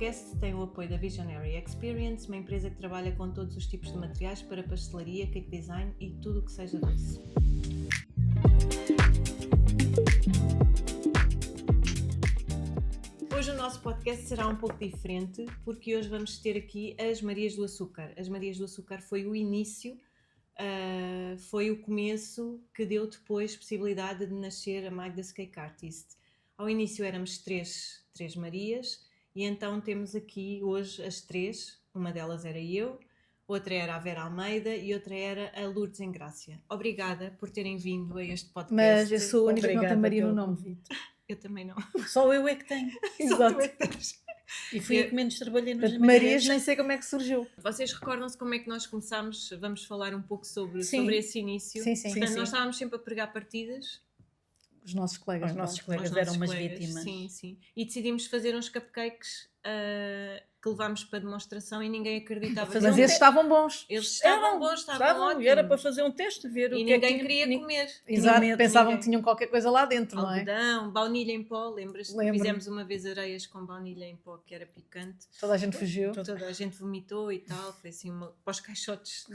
podcast tem o apoio da Visionary Experience, uma empresa que trabalha com todos os tipos de materiais para pastelaria, cake design e tudo o que seja doce. Hoje o nosso podcast será um pouco diferente, porque hoje vamos ter aqui as Marias do Açúcar. As Marias do Açúcar foi o início, foi o começo que deu depois possibilidade de nascer a Magda's Cake Artist. Ao início éramos três Marias e então temos aqui hoje as três. Uma delas era eu, outra era a Vera Almeida e outra era a Lourdes Engrácia. Obrigada por terem vindo a este podcast. Mas eu sou a única que não tem Maria no nome. Eu também não. Só eu é que tenho. Exato. É que e fui a que menos trabalhei nos Marias, nem sei como é que surgiu. Vocês recordam-se como é que nós começámos? Vamos falar um pouco sobre esse início. Sim. Portanto, nós estávamos sempre a pregar partidas. Os nossos colegas. Os nossos colegas eram umas vítimas. Sim. E decidimos fazer uns cupcakes que levámos para demonstração e ninguém acreditava. Mas esses estavam bons. Eles estavam bons, estavam ótimos. E era para fazer um teste, ver o que ninguém é que queria comer. Exato, pensavam que tinham qualquer coisa lá dentro, não é? Algodão, baunilha em pó, lembras-te? Fizemos uma vez areias com baunilha em pó, que era picante. Toda a gente fugiu. Toda a gente vomitou e tal, foi assim para os caixotes.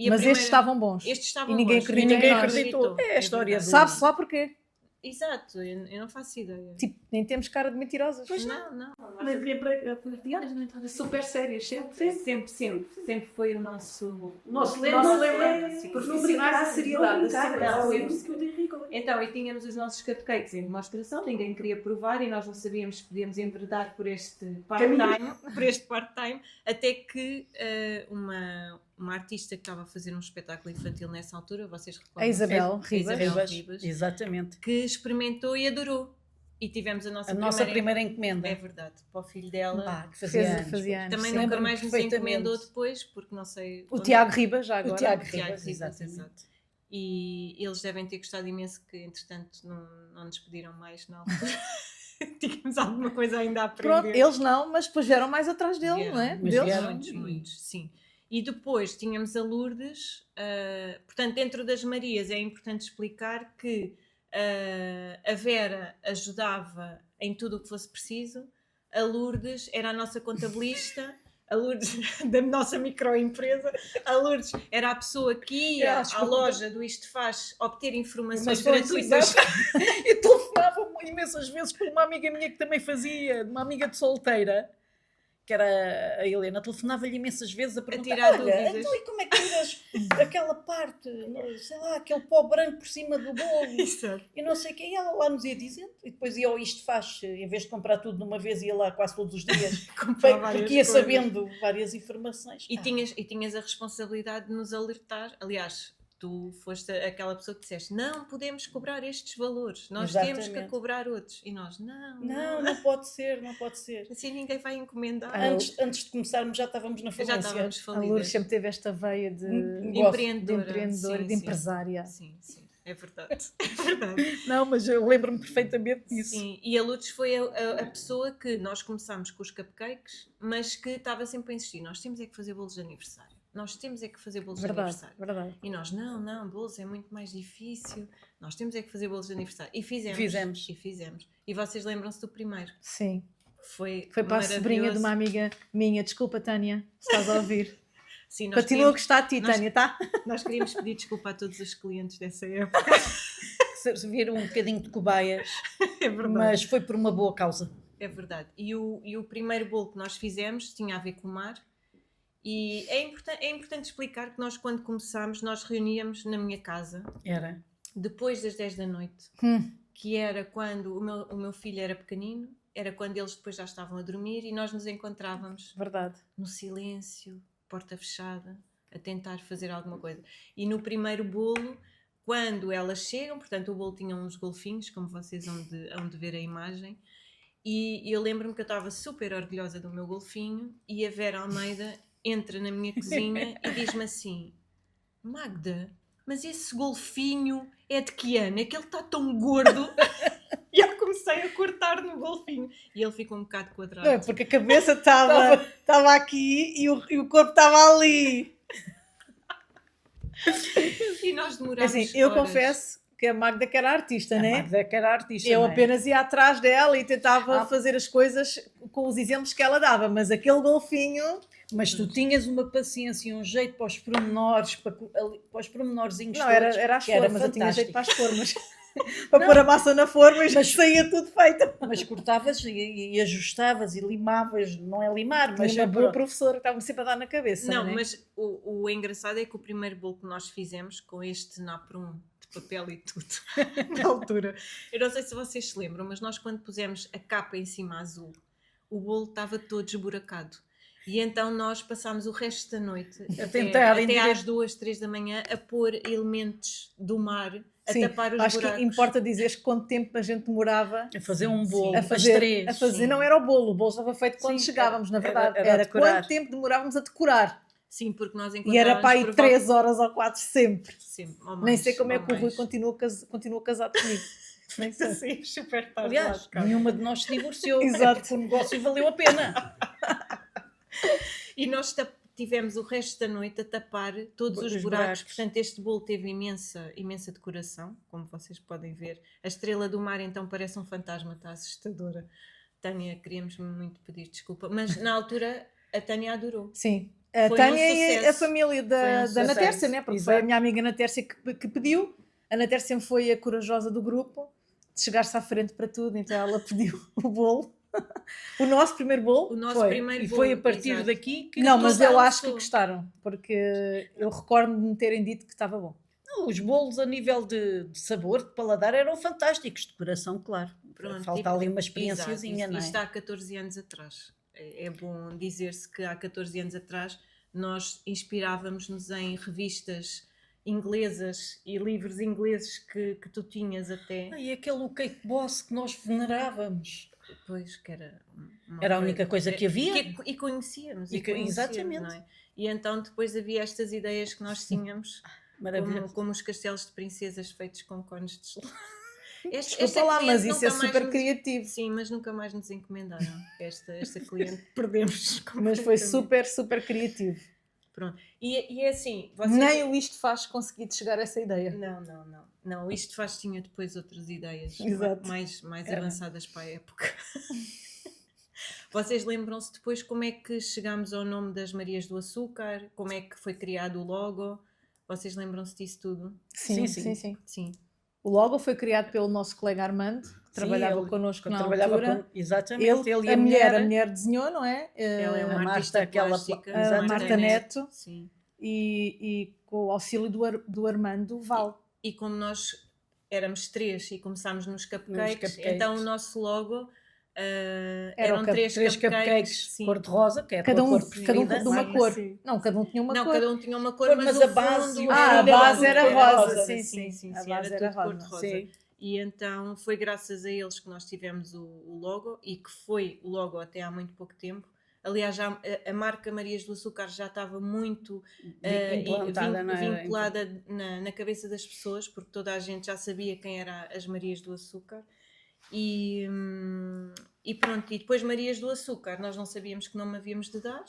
Mas estes estavam bons. Estes estavam e ninguém bons. acreditou. É a história. Sabe-se lá porquê? Exato, eu não faço ideia. Tipo, nem temos cara de mentirosas. Pois não. Mas vinha para as diárias, não estava super sérias, sempre foi o nosso lema, profissionais a seriedade, Então, e tínhamos os nossos cupcakes em demonstração, ninguém queria provar e nós não sabíamos se podíamos enverdar por este part-time, até que uma artista que estava a fazer um espetáculo infantil nessa altura, vocês recordam? A Isabel Ribas. Exatamente. Que experimentou e adorou. E tivemos a nossa primeira encomenda. É verdade, para o filho dela. Que fazia anos. Também nunca mais nos encomendou depois, porque não sei... O Tiago Ribas, já agora. O Tiago Ribas, exato. E eles devem ter gostado imenso que, entretanto, não nos pediram mais na altura. Tínhamos alguma coisa ainda a aprender. Pronto, eles não, mas depois vieram mais atrás dele, não é? Muitos, sim. E depois tínhamos a Lourdes, portanto, dentro das Marias é importante explicar que a Vera ajudava em tudo o que fosse preciso, a Lourdes era a nossa contabilista, a Lourdes da nossa microempresa, a Lourdes era a pessoa que ia à loja do Isto Faz obter informações gratuitas. Eu telefonava imensas vezes por uma amiga minha que também fazia, uma amiga de solteira, que era a Helena, telefonava-lhe imensas vezes a perguntar, olha, então e como é que tiras aquela parte, sei lá, aquele pó branco por cima do bolo, e não sei o quê, e ela lá nos ia dizendo, e depois ia ao Isto Faz, em vez de comprar tudo de uma vez, ia lá quase todos os dias, porque ia sabendo várias informações. E tinhas a responsabilidade de nos alertar, aliás... Tu foste aquela pessoa que disseste, não podemos cobrar estes valores, nós temos que cobrar outros. E nós, não pode ser. Assim ninguém vai encomendar. Antes de começarmos já estávamos na falência. Já estávamos falidas. A Lourdes sempre teve esta veia de empreendedora, de empresária. Sim, é verdade. Não, mas eu lembro-me perfeitamente disso. Sim, e a Lourdes foi a pessoa que nós começámos com os cupcakes, mas que estava sempre a insistir, nós temos é que fazer bolos de aniversário. Verdade. E nós, não, bolos é muito mais difícil. Nós temos é que fazer bolos de aniversário. E fizemos. E vocês lembram-se do primeiro? Sim. Foi para a sobrinha de uma amiga minha. Desculpa, Tânia, se estás a ouvir. Sim, continua a gostar de ti, Tânia, tá? Nós queríamos pedir desculpa a todos os clientes dessa época. Serviram um bocadinho de cobaias. É verdade. Mas foi por uma boa causa. É verdade. E o primeiro bolo que nós fizemos tinha a ver com o mar. E é importante explicar que nós, quando começámos, nós reuníamos na minha casa. Era. Depois das 10 da noite. Que era quando o meu filho era pequenino. Era quando eles depois já estavam a dormir. E nós nos encontrávamos. Verdade. No silêncio, porta fechada, a tentar fazer alguma coisa. E no primeiro bolo, quando elas chegam, portanto o bolo tinha uns golfinhos, como vocês hão de ver a imagem. E eu lembro-me que eu estava super orgulhosa do meu golfinho. E a Vera Almeida... entra na minha cozinha e diz-me assim, Magda, mas esse golfinho é de que ano? É que ele está tão gordo. E eu comecei a cortar no golfinho. E ele ficou um bocado quadrado. Não, porque a cabeça estava aqui e o corpo estava ali. E nós demorámos assim, eu confesso que a Magda que era artista, né? A Magda que era artista, eu não é? apenas ia atrás dela e tentava fazer as coisas com os exemplos que ela dava, mas aquele golfinho... Mas tu tinhas uma paciência e um jeito para os pormenores, para os pormenorzinhos Não, todos, era as que era formas, eu tinha jeito fantástico. para as formas. Para pôr a massa na forma e Mas- saía tudo feito. Mas cortavas e ajustavas e limavas, não é limar, mas Tinha uma boa pronto. professora que estava-me sempre a dar na cabeça. Não, né? mas o engraçado é que o primeiro bolo que nós fizemos com este naprum de papel e tudo, na altura, eu não sei se vocês se lembram, mas nós quando pusemos a capa em cima azul, o bolo estava todo esburacado. E então nós passámos o resto da noite até às 2, 3 da manhã a pôr elementos do mar a Sim, tapar os acho buracos. que importa dizeres quanto tempo a gente demorava A fazer um bolo, a fazer. sim. Não era o bolo estava feito quando Sim, chegávamos, na era verdade. a Era decorar. quanto tempo demorávamos a decorar. Sim, porque nós E encontrávamos era para aí por 3 horas ou 4 sempre. Sempre, ou Nem mais, sei como é ou que o Rui mais. continua casado comigo. Nem sei. Sim, super tarde. Aliás, nenhuma de nós se divorciou. Exato. Porque o negócio valeu a pena. E nós tivemos o resto da noite a tapar todos os Os buracos. buracos. Portanto, este bolo teve imensa decoração, como vocês podem ver. A estrela do mar então parece um fantasma, está assustadora. Tânia, queríamos muito pedir desculpa, mas na altura a Tânia adorou. Sim. A Foi Tânia um e a sucesso. família Foi um da Ana sucesso. Tércia, né? Porque foi Exato. a minha amiga Ana Tércia que pediu. A Ana Tércia sempre foi a corajosa do grupo, de chegar-se à frente para tudo, então ela pediu o bolo. O nosso primeiro bolo O nosso foi. primeiro E bolo. foi a partir exato. daqui que Não, mas toda eu a acho que pessoa- gostaram, porque eu recordo-me de me terem dito que estava bom. Não, os bolos a nível de sabor, de paladar, eram fantásticos. Decoração, claro. Pronto, Falta tipo, ali uma exato, experiênciazinha, não é? isto há 14 anos atrás. É bom dizer-se que há 14 anos atrás nós inspirávamos-nos em revistas inglesas e livros ingleses que tu tinhas até. E aquele o Cake Boss que nós venerávamos. Pois, que era Era a única coisa que havia. E conhecíamos. Exatamente. Não é? E então depois havia estas ideias que nós tínhamos, Maravilhoso. como os castelos de princesas feitos com cones de gelo. Desculpa lá, mas cliente isso é nunca mais super nos- criativo. Sim, mas nunca mais nos encomendaram. Esta cliente perdemos. Mas foi completamente. super criativo. Pronto. E é assim, vocês... Nem o Isto Faz consegui chegar a essa ideia. Não, isto faz tinha depois outras ideias Exato. mais avançadas para a época. Vocês lembram-se depois como é que chegámos ao nome das Marias do Açúcar? Como é que foi criado o logo? Vocês lembram-se disso tudo? Sim. Sim. O logo foi criado pelo nosso colega Armando, que trabalhava ele- connosco na trabalhava altura. exatamente. Ele e a mulher desenhou, não é? Ela é uma Marta, artista aquela plástica. a Marta Neto. Sim. E com o auxílio do Armando Val. E como nós éramos 3 e começámos nos cupcakes, cupcakes. então o nosso logo Era eram o 3 três cupcakes sim. cor-de-rosa, que é a Cada tua um cor de preferida. uma Sim, cor. sim. Não, cada um tinha uma Não, cor. cada um tinha uma cor, Cor, mas mas o a base fundo, e o Ah, a fundo base era rosa. Sim, Sim. A sim, base era era tudo rosa. cor-de-rosa. Sim. E então foi graças a eles que nós tivemos o logo e que foi o logo até há muito pouco tempo. Aliás, já, a marca Marias do Açúcar já estava muito Implantada, não é? vinculada na cabeça das pessoas, porque toda a gente já sabia quem eram as Marias do Açúcar. E pronto, e depois Marias do Açúcar, nós não sabíamos que nome havíamos de dar.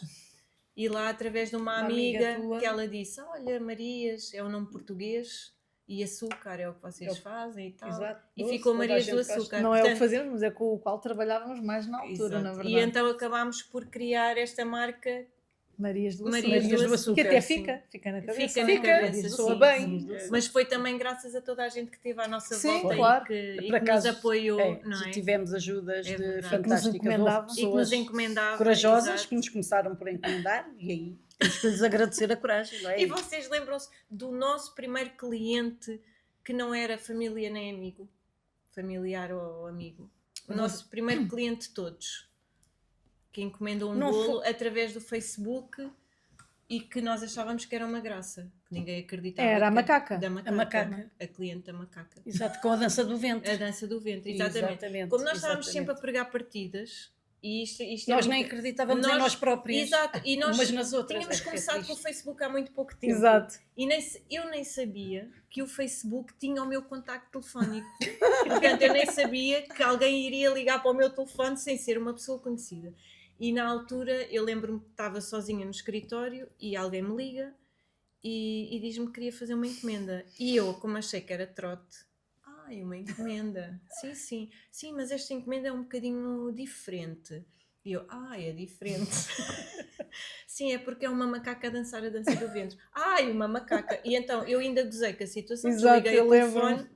E lá, através de uma amiga tua. que ela disse: Olha, Marias é o nome português e açúcar é o que vocês fazem e tal. Exato. E Doce, ficou toda a Marias gente do gosta. Açúcar. Não é o que Portanto, fazemos, mas é com o qual trabalhávamos mais na altura, exato. na verdade. E então acabámos por criar esta marca. Marias do Açúcar. Marias do Açúcar, Que até sim. fica na cabeça. Fica não é? na cabeça, Marias do sim, Açúcar. sim. bem. Mas foi também graças a toda a gente que esteve à nossa Sim, volta claro. e que Por nos acaso, apoiou, não é? tivemos ajudas É de verdade. fantásticas Que nos encomendavam. houve E que nos pessoas encomendava. corajosas exato. que nos começaram por encomendar e aí temos que lhes agradecer a coragem, não é? E vocês lembram-se do nosso primeiro cliente que não era família nem amigo? Familiar ou amigo? O nosso primeiro cliente de todos. Que encomendou um Não bolo através do Facebook e que nós achávamos que era uma graça. Que ninguém acreditava. Era a que- macaca. Da macaca. A macaca. A cliente da macaca. Exato, com a dança do vento. A dança do ventre, exatamente. Como nós estávamos sempre a pregar partidas, e isto Nós é nem muito- acreditávamos em nós próprios. Exato, e nós umas nas outras. tínhamos é que é começado triste. com o Facebook há muito pouco tempo. Exato. E eu nem sabia que o Facebook tinha o meu contacto telefónico. Portanto, eu nem sabia que alguém iria ligar para o meu telefone sem ser uma pessoa conhecida. E na altura eu lembro-me que estava sozinha no escritório e alguém me liga e diz-me que queria fazer uma encomenda. E eu, como achei que era trote, Ai, uma encomenda. Sim, mas esta encomenda é um bocadinho diferente. E eu, é diferente. Sim, é porque é uma macaca a dançar a dança do ventre. Ai, uma macaca. E então, eu ainda gozei com a situação, Exato, desliguei eu o lembro. telefone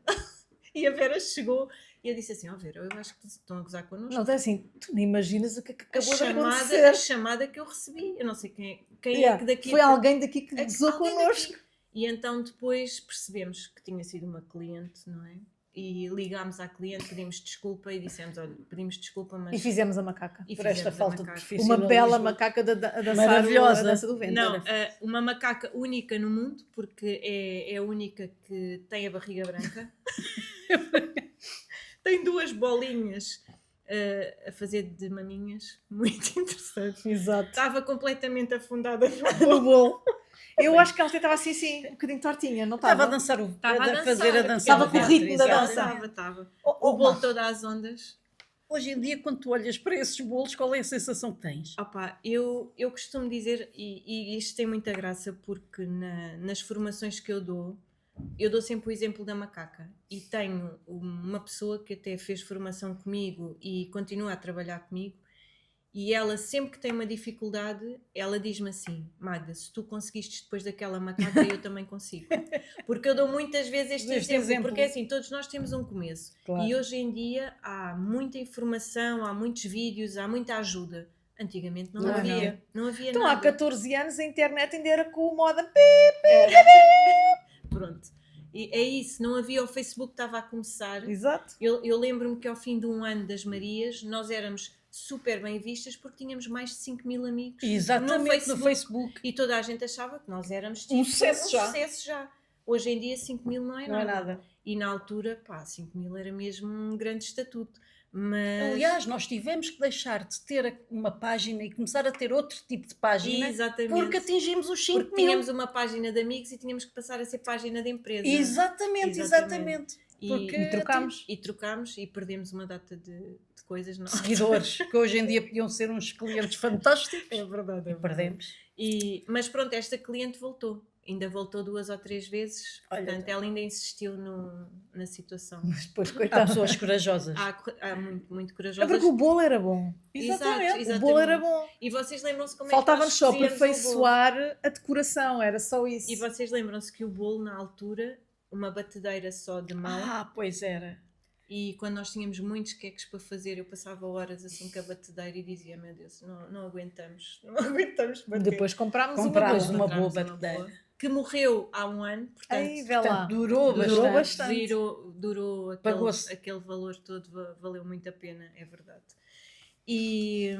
e a Vera chegou e eu disse assim, Vera, eu acho que estão a gozar connosco. Não, é assim, tu nem imaginas o que é que acabou de a acontecer. chamada que eu recebi, eu não sei quem Yeah, é que daqui... Foi alguém daqui que gozou alguém connosco. daqui. E então depois percebemos que tinha sido uma cliente, não é? E ligámos à cliente, pedimos desculpa e dissemos, olha, pedimos desculpa, mas... E fizemos a macaca. E Por esta fizemos a falta de macaca. profissionalismo. Uma bela macaca a dançar Maravilhosa. a dança do ventre. Não, uma macaca única no mundo, porque é a única que tem a barriga branca. Tem 2 bolinhas a fazer de maminhas, muito interessante. Exato. Estava completamente afundada O bolo. Eu acho que ela estava assim, um bocadinho tortinha, não Estava a estava? dançar, Estava a dançar, fazer a dança. Estava do com o ventre, ritmo da exato. dança. Estava. Oh, O bolo Marta, todo às ondas. hoje em dia, quando tu olhas para esses bolos, qual é a sensação que tens? Opa, eu costumo dizer, e isto tem muita graça, porque nas formações que eu dou sempre o exemplo da macaca. E tenho uma pessoa que até fez formação comigo e continua a trabalhar comigo, e ela sempre que tem uma dificuldade, ela diz-me assim, Magda, se tu conseguiste depois daquela macaca, eu também consigo. Porque eu dou muitas vezes este exemplo, porque é assim, todos nós temos um começo. Claro. E hoje em dia há muita informação, há muitos vídeos, há muita ajuda. Antigamente não havia. Não havia Então, nada. há 14 anos a internet ainda era com o moda. Pronto. E é isso, não havia, o Facebook estava a começar. Exato. Eu lembro-me que ao fim de um ano das Marias, nós éramos super bem vistas porque tínhamos mais de 5.000 amigos Exatamente, no Facebook. E toda a gente achava que nós éramos Um sucesso já. Hoje em dia 5.000 não é Não é nada. nada. E na altura, 5.000 era mesmo um grande estatuto. Mas... Aliás, nós tivemos que deixar de ter uma página e começar a ter outro tipo de página. Exatamente. Porque atingimos os 5.000. Porque tínhamos uma página de amigos e tínhamos que passar a ser página de empresa. Exatamente. E trocámos e perdemos uma data de coisas. Não. Seguidores, que hoje em dia podiam ser uns clientes fantásticos. É verdade. E perdemos. Mas pronto, esta cliente voltou. Ainda voltou 2 ou 3 vezes. Olha, portanto, ela ainda insistiu na situação. Mas depois, Há coitada. pessoas corajosas. Há muito, muito É corajosas. porque o bolo era bom. Exatamente. O bolo era bom. E vocês lembram-se como Faltava-nos é que só nós fazíamos o bolo? aperfeiçoar a decoração, era só isso. E vocês lembram-se que o bolo, na altura, uma batedeira só de mão. Pois era. E quando nós tínhamos muitos queques para fazer, eu passava horas assim com a batedeira e dizia, meu Deus, não aguentamos bater. Depois comprámos Comprámos uma boa. uma boa Encontramos batedeira. Que morreu há um ano, portanto, Ei, vê lá. Durou bastante. durou Pagou-se. aquele valor todo, valeu muito a pena, é verdade. E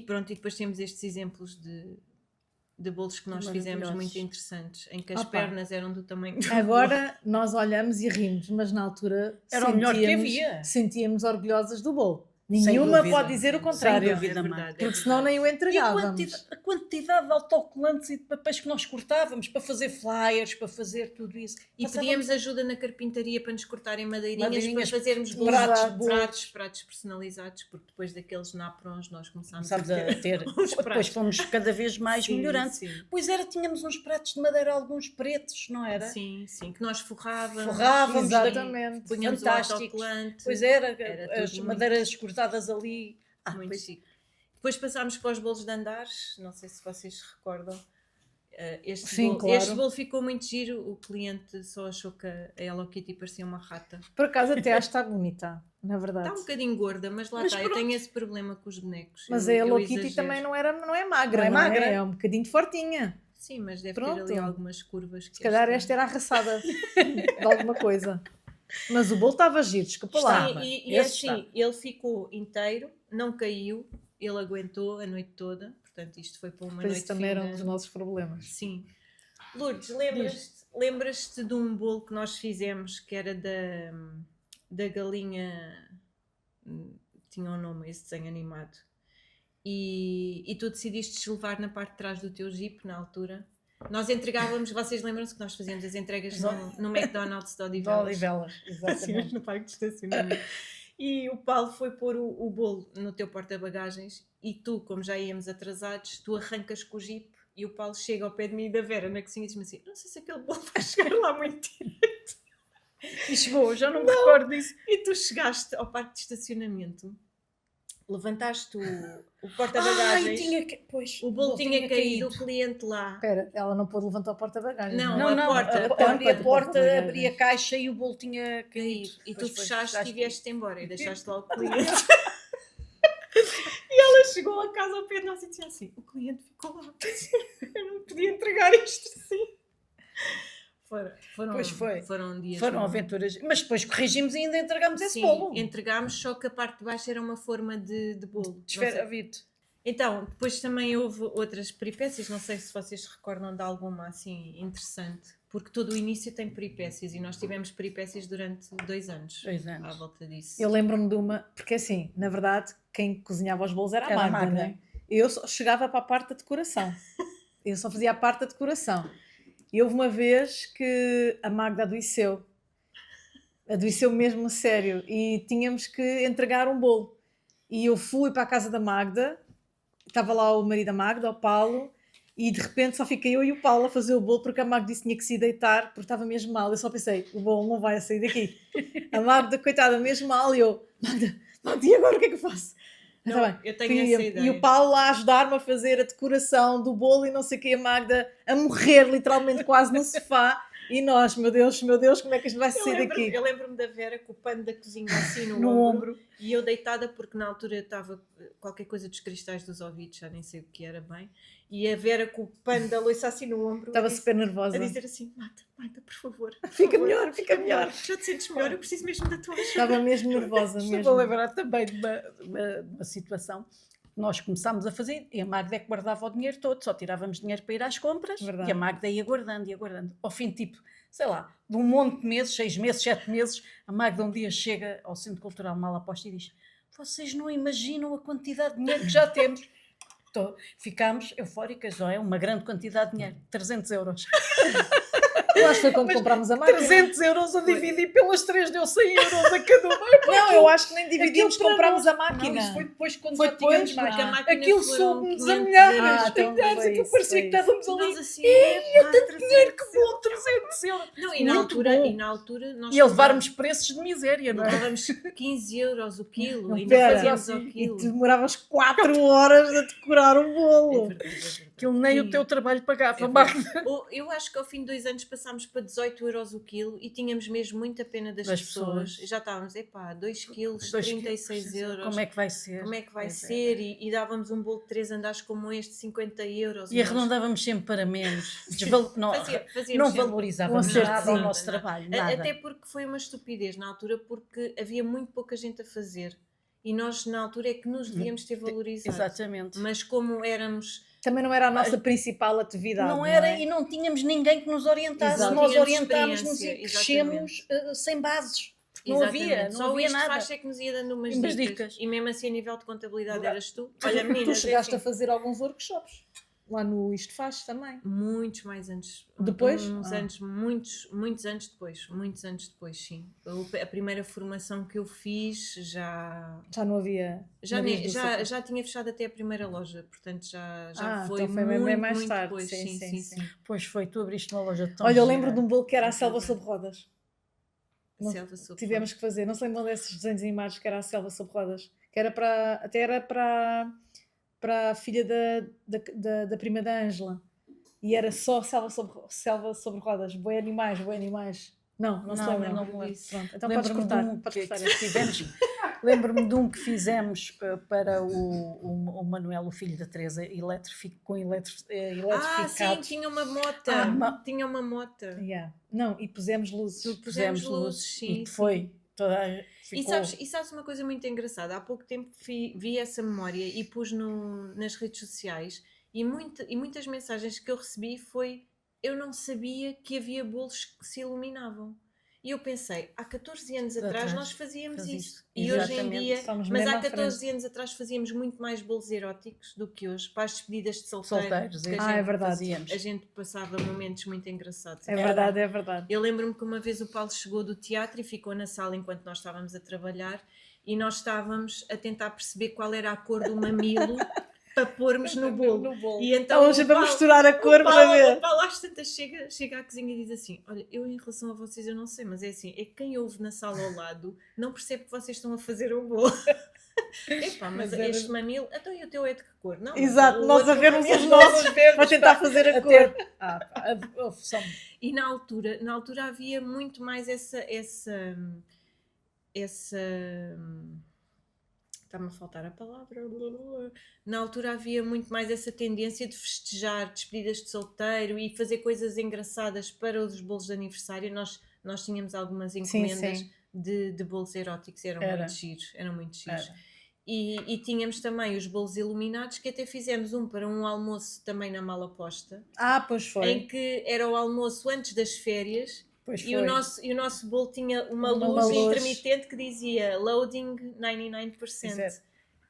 pronto, e depois temos estes exemplos de bolos que nós fizemos muito interessantes, em que as pernas eram do tamanho do Agora nós olhamos e rimos, mas na altura Era o melhor que havia. sentíamos orgulhosas do bolo. Sem Nenhuma dúvida. pode dizer o contrário. Sem dúvida, É Marta. verdade, Porque senão nem o E entregávamos. a quantidade de autocolantes e de papéis que nós cortávamos para fazer flyers, para fazer tudo isso. E pedíamos ajuda na carpintaria para nos cortarem madeirinhas Madeirinhas, para fazermos pratos personalizados, porque depois daqueles naprons nós começámos Começámos a ter. uns Depois pratos. fomos cada vez mais Sim, melhorando. sim. Pois era, tínhamos uns pratos de madeira, alguns pretos, não era? Sim, que nós forrávamos. Forrávamos, exatamente. Punhamos o Fantásticos. autocolante. Pois era, Era as tudo madeiras cortadas ali. Muito Pois. chique. Depois passámos para os bolos de andares, não sei se vocês se recordam. Sim, claro. Este bolo ficou muito giro, o cliente só achou que a Hello Kitty parecia uma rata. Por acaso até acho que está bonita, na verdade. Está um bocadinho gorda, mas lá Mas está, eu pronto. tenho esse problema com os bonecos. Mas eu a Hello exagero. Kitty também não é magra, Não é não magra. é um bocadinho fortinha. Sim, mas deve Pronto. ter ali algumas curvas. Que Se calhar esta era arraçada de alguma coisa. Mas o bolo estava giro, desculpa lá. Estava. E Esse assim, ele ficou inteiro, não caiu, ele aguentou a noite toda, portanto isto foi para uma Pois noite isso também era um fina. dos nossos problemas. Sim. Lourdes, lembras-te de um bolo que nós fizemos que era da galinha, tinha um nome, esse desenho animado, e tu decidiste levar na parte de trás do teu Jeep na altura? Nós entregávamos, vocês lembram-se que nós fazíamos as entregas no McDonald's de Odivelas? Odivelas, exatamente. No parque de estacionamento. E o Paulo foi pôr o bolo no teu porta-bagagens e tu, como já íamos atrasados, tu arrancas com o Jeep e o Paulo chega ao pé de mim e da Vera na cozinha e diz-me assim, não sei se aquele bolo vai chegar lá muito direito. E chegou, já não me recordo disso. E tu chegaste ao parque de estacionamento, levantaste o porta-bagagens, Pois, o bolo tinha caído, o cliente lá. Espera, ela não pôde levantar a porta-bagagens. Não, Não, a porta. abri a de porta, porta-bagagens. abri a caixa e o bolo tinha caído. Caído. E tu Pois foi, fechaste e vieste embora e deixaste lá o cliente. E ela chegou a casa ao pé de nós e disse assim: o cliente ficou lá, eu não podia entregar isto assim. Pois foi. Foram dias. Foram muito- aventuras. Mas depois corrigimos e ainda entregámos esse Sim, bolo. entregámos, só que a parte de baixo era uma forma de bolo. Não sei. Esferavite. Então, depois também houve outras peripécias, não sei se vocês se recordam de alguma assim interessante, porque todo o início tem peripécias e nós tivemos peripécias durante 2 anos. 2 anos. À volta disso. Eu lembro-me de uma, porque assim, na verdade, quem cozinhava os bolos era a Era a Magda, Magda. né? Eu só chegava para a parte da decoração. Eu só fazia a parte da decoração. E houve uma vez que a Magda adoeceu. Adoeceu mesmo a sério. E tínhamos que entregar um bolo. E eu fui para a casa da Magda, estava lá o marido da Magda, o Paulo, e de repente só fiquei eu e o Paulo a fazer o bolo porque a Magda disse que tinha que se deitar porque estava mesmo mal. Eu só pensei, o bolo não vai sair daqui. A Magda, coitada, mesmo mal, e eu, Magda, e agora o que é que eu faço? Não, Tá bem. eu tenho essa ideia. E o Paulo lá a ajudar-me a fazer a decoração do bolo e não sei o que, a Magda a morrer literalmente quase no sofá. E nós, meu Deus, como é que isto vai sair daqui? Eu lembro-me da Vera com o pano da cozinha assim no, No ombro, ombro. e eu deitada porque na altura estava qualquer coisa dos cristais dos ouvidos, já nem sei o que era bem, e a Vera com o pano da louça assim no ombro Estava a dizer- super nervosa. a dizer assim, Magda, por favor, por Fica favor, melhor, fica melhor. já te sentes melhor, eu preciso mesmo da tua ajuda. Estava mesmo nervosa. Estou a Mesmo. lembrar também de uma situação. Nós começámos a fazer e a Magda é que guardava o dinheiro todo, só tirávamos dinheiro para ir às compras. Verdade. E a Magda ia guardando, ia guardando. Ao fim, tipo, sei lá, de um monte de meses, 6 meses, 7 meses, a Magda um dia chega ao Centro Cultural Malaposta e diz: vocês não imaginam a quantidade de dinheiro que já temos. Ficámos eufóricas, não é? Uma grande quantidade de dinheiro, 300 euros. Eu acho que foi quando comprámos a máquina. 300 euros a dividir pelas 3 deu 100 euros a cada uma. Não, eu acho que nem dividimos, Aquilo para comprámos a Não, máquina. isso foi depois quando Foi já depois, tínhamos porque máquina. a máquina Aquilo foram soube-nos a 500 milhares, euros. Ah, então milhares, foi aquilo isso, parecia foi que estávamos ali. Nós assim, tanto Dinheiro que bom, 300 euros. Não, Muito bom. e na altura nós E a levarmos preços de miséria, não é? levávamos 15 euros o quilo, Não, ainda pera, fazíamos ao E quilo. demoravas 4 horas a decorar o É bolo. verdade, é verdade. Aquilo nem E- o teu trabalho pagava, É Magda. Eu acho que ao fim de 2 anos passámos para 18 euros o quilo e tínhamos mesmo muita pena das Das pessoas. pessoas. Já estávamos, 2 quilos, 2 36 quilos. euros. Como é que vai ser? Como é que vai Pois é. ser? E dávamos um bolo de 3 andares como este, 50 euros. E nós arredondávamos sempre para menos. Não, fazíamos não sempre valorizávamos Um acerto, nada o sim. nosso trabalho, nada. Até porque foi uma estupidez na altura, porque havia muito pouca gente a fazer. E nós, na altura, é que nos devíamos ter valorizado. Exatamente. Mas como éramos... Também não era a nossa principal atividade. Não era é? e não tínhamos ninguém que nos orientasse. Exato. Nós Tínhamos orientámos-nos e experiência, crescemos sem bases. Não Exatamente. havia Só havia isto nada. faz é que nos ia dando umas Umas dicas. dicas. E mesmo assim, a nível de contabilidade, Verdade. eras tu. Olha, Tu meninas, chegaste é a assim, fazer alguns workshops. Lá no Isto Faz também. muitos mais anos. Depois? Uns Ah. anos, muitos anos depois. Muitos anos depois, sim. A primeira formação que eu fiz já... Já não havia. Marias do Socorro. Já tinha fechado até a primeira loja, portanto já foi, então foi muito, bem mais muito tarde. depois. Sim. Pois foi, tu abriste uma loja tão Olha, eu gira. lembro de um bolo que era a É Selva verdade. sobre Rodas. Não, Selva sob Tivemos que fazer, não se lembram desses desenhos animados que era a Selva sobre Rodas? Que era para. Até era para a filha da prima da Ângela. E era só Selva sobre Rodas. Boi animais. Não se Não, lembram. não me lembro. Pronto, então podes Lembro-me cortar. de um Podes que cortar. tivemos. Lembro-me de um que fizemos para o Manuel, o filho da Teresa, eletrificado. sim, tinha uma mota. Tinha uma mota. Yeah. Não, e pusemos luzes. Pusemos luzes, sim. E foi. E Ficou. sabes uma coisa muito engraçada? Há pouco tempo vi essa memória e pus nas redes sociais e muitas mensagens que eu recebi foi: eu não sabia que havia bolos que se iluminavam. E eu pensei, há 14 anos atrás nós fazíamos isso. E hoje em Exatamente. dia, Estamos mas mesmo há à 14 anos atrás fazíamos muito mais bolos eróticos do que hoje, para as despedidas de Solteiros. que é verdade. Fazíamos. a gente passava momentos muito engraçados. É verdade, é verdade. Eu lembro-me que uma vez o Paulo chegou do teatro e ficou na sala enquanto nós estávamos a trabalhar e nós estávamos a tentar perceber qual era a cor do mamilo para pormos no bolo. E então Estávamos sempre a misturar a cor para ver. O Paulo às tantas chega à cozinha e diz assim: olha, eu em relação a vocês eu não sei, mas é assim, é que quem ouve na sala ao lado não percebe que vocês estão a fazer o bolo. Epá, mas este mamilo, então e o teu é de que cor? Não, Exato, nós a vermos os Nós nossos a vermos, para tentar pá, fazer a a cor. ter- são- E na altura havia muito mais essa está-me a faltar a palavra. Na altura havia muito mais essa tendência de festejar despedidas de solteiro e fazer coisas engraçadas para os bolos de aniversário. Nós tínhamos algumas encomendas sim. de bolos eróticos, eram muito giros. Era. E tínhamos também os bolos iluminados, que até fizemos um para um almoço também na Mala Posta, Pois foi. em que era o almoço antes das férias. Pois E o nosso bolo tinha uma luz intermitente que dizia loading 99%. Exato.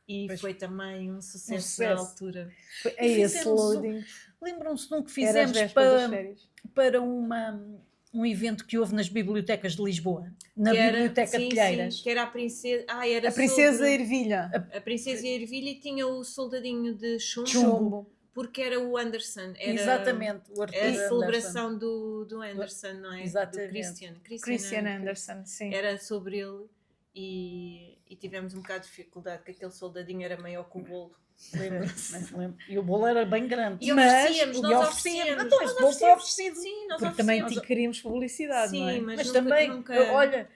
E Pois. foi também um sucesso sucesso. na altura. É esse fizemos loading. Lembram-se de um que Era as fizemos vésperas das férias. para um evento que houve nas bibliotecas de Lisboa, na Biblioteca de Telheiras. Sim, que era a princesa. A Princesa Ervilha. A Princesa Ervilha, e tinha o soldadinho de chumbo, Chumbo. porque era o Anderson. Era Exatamente, o Arthur a Anderson. celebração do Anderson, não é? Exatamente. Do Christian Anderson, sim. Era sobre ele e tivemos um bocado de dificuldade, que aquele soldadinho era maior que o bolo. Lembra-se? Lembro. E o bolo era bem grande. E oferecíamos, nós oferecíamos. Então, esse bolo foi oferecido. Sim, nós Porque também oferecíamos. queríamos publicidade, não é? Sim, Mas nunca, também, nunca... olha,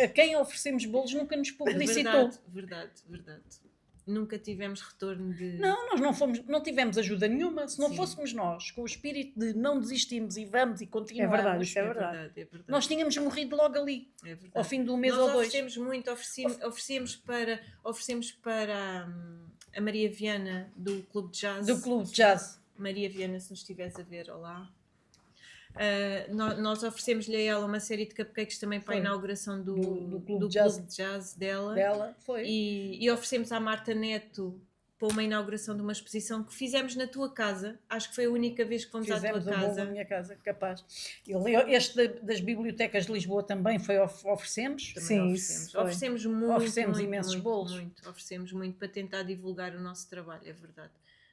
a quem oferecemos bolos nunca nos publicitou. Verdade. Nunca tivemos retorno de... Não, nós não tivemos ajuda nenhuma. Se não Sim. fôssemos nós, com o espírito de não desistimos e vamos e continuamos, É verdade, isso é verdade. É verdade. nós tínhamos morrido logo ali, É verdade. ao fim de um mês Nós ou dois. oferecemos muito, oferecemos para a Maria Viana do Clube de Jazz. Do Clube de Jazz. Maria Viana, se nos estiveres a ver, olá. Nós oferecemos-lhe a ela uma série de cupcakes também para a Foi. inauguração do Clube de Clube de Jazz dela. Dela foi. E oferecemos à Marta Neto para uma inauguração de uma exposição que fizemos na tua casa. Acho que foi a única vez que fomos à Fizemos tua um bolo casa. na minha casa, capaz. Este das bibliotecas de Lisboa também foi oferecemos. Também Sim, oferecemos. isso foi. Oferecemos muito. Oferecemos muito, imensos muito, bolos. Muito. Oferecemos muito para tentar divulgar o nosso trabalho, é verdade.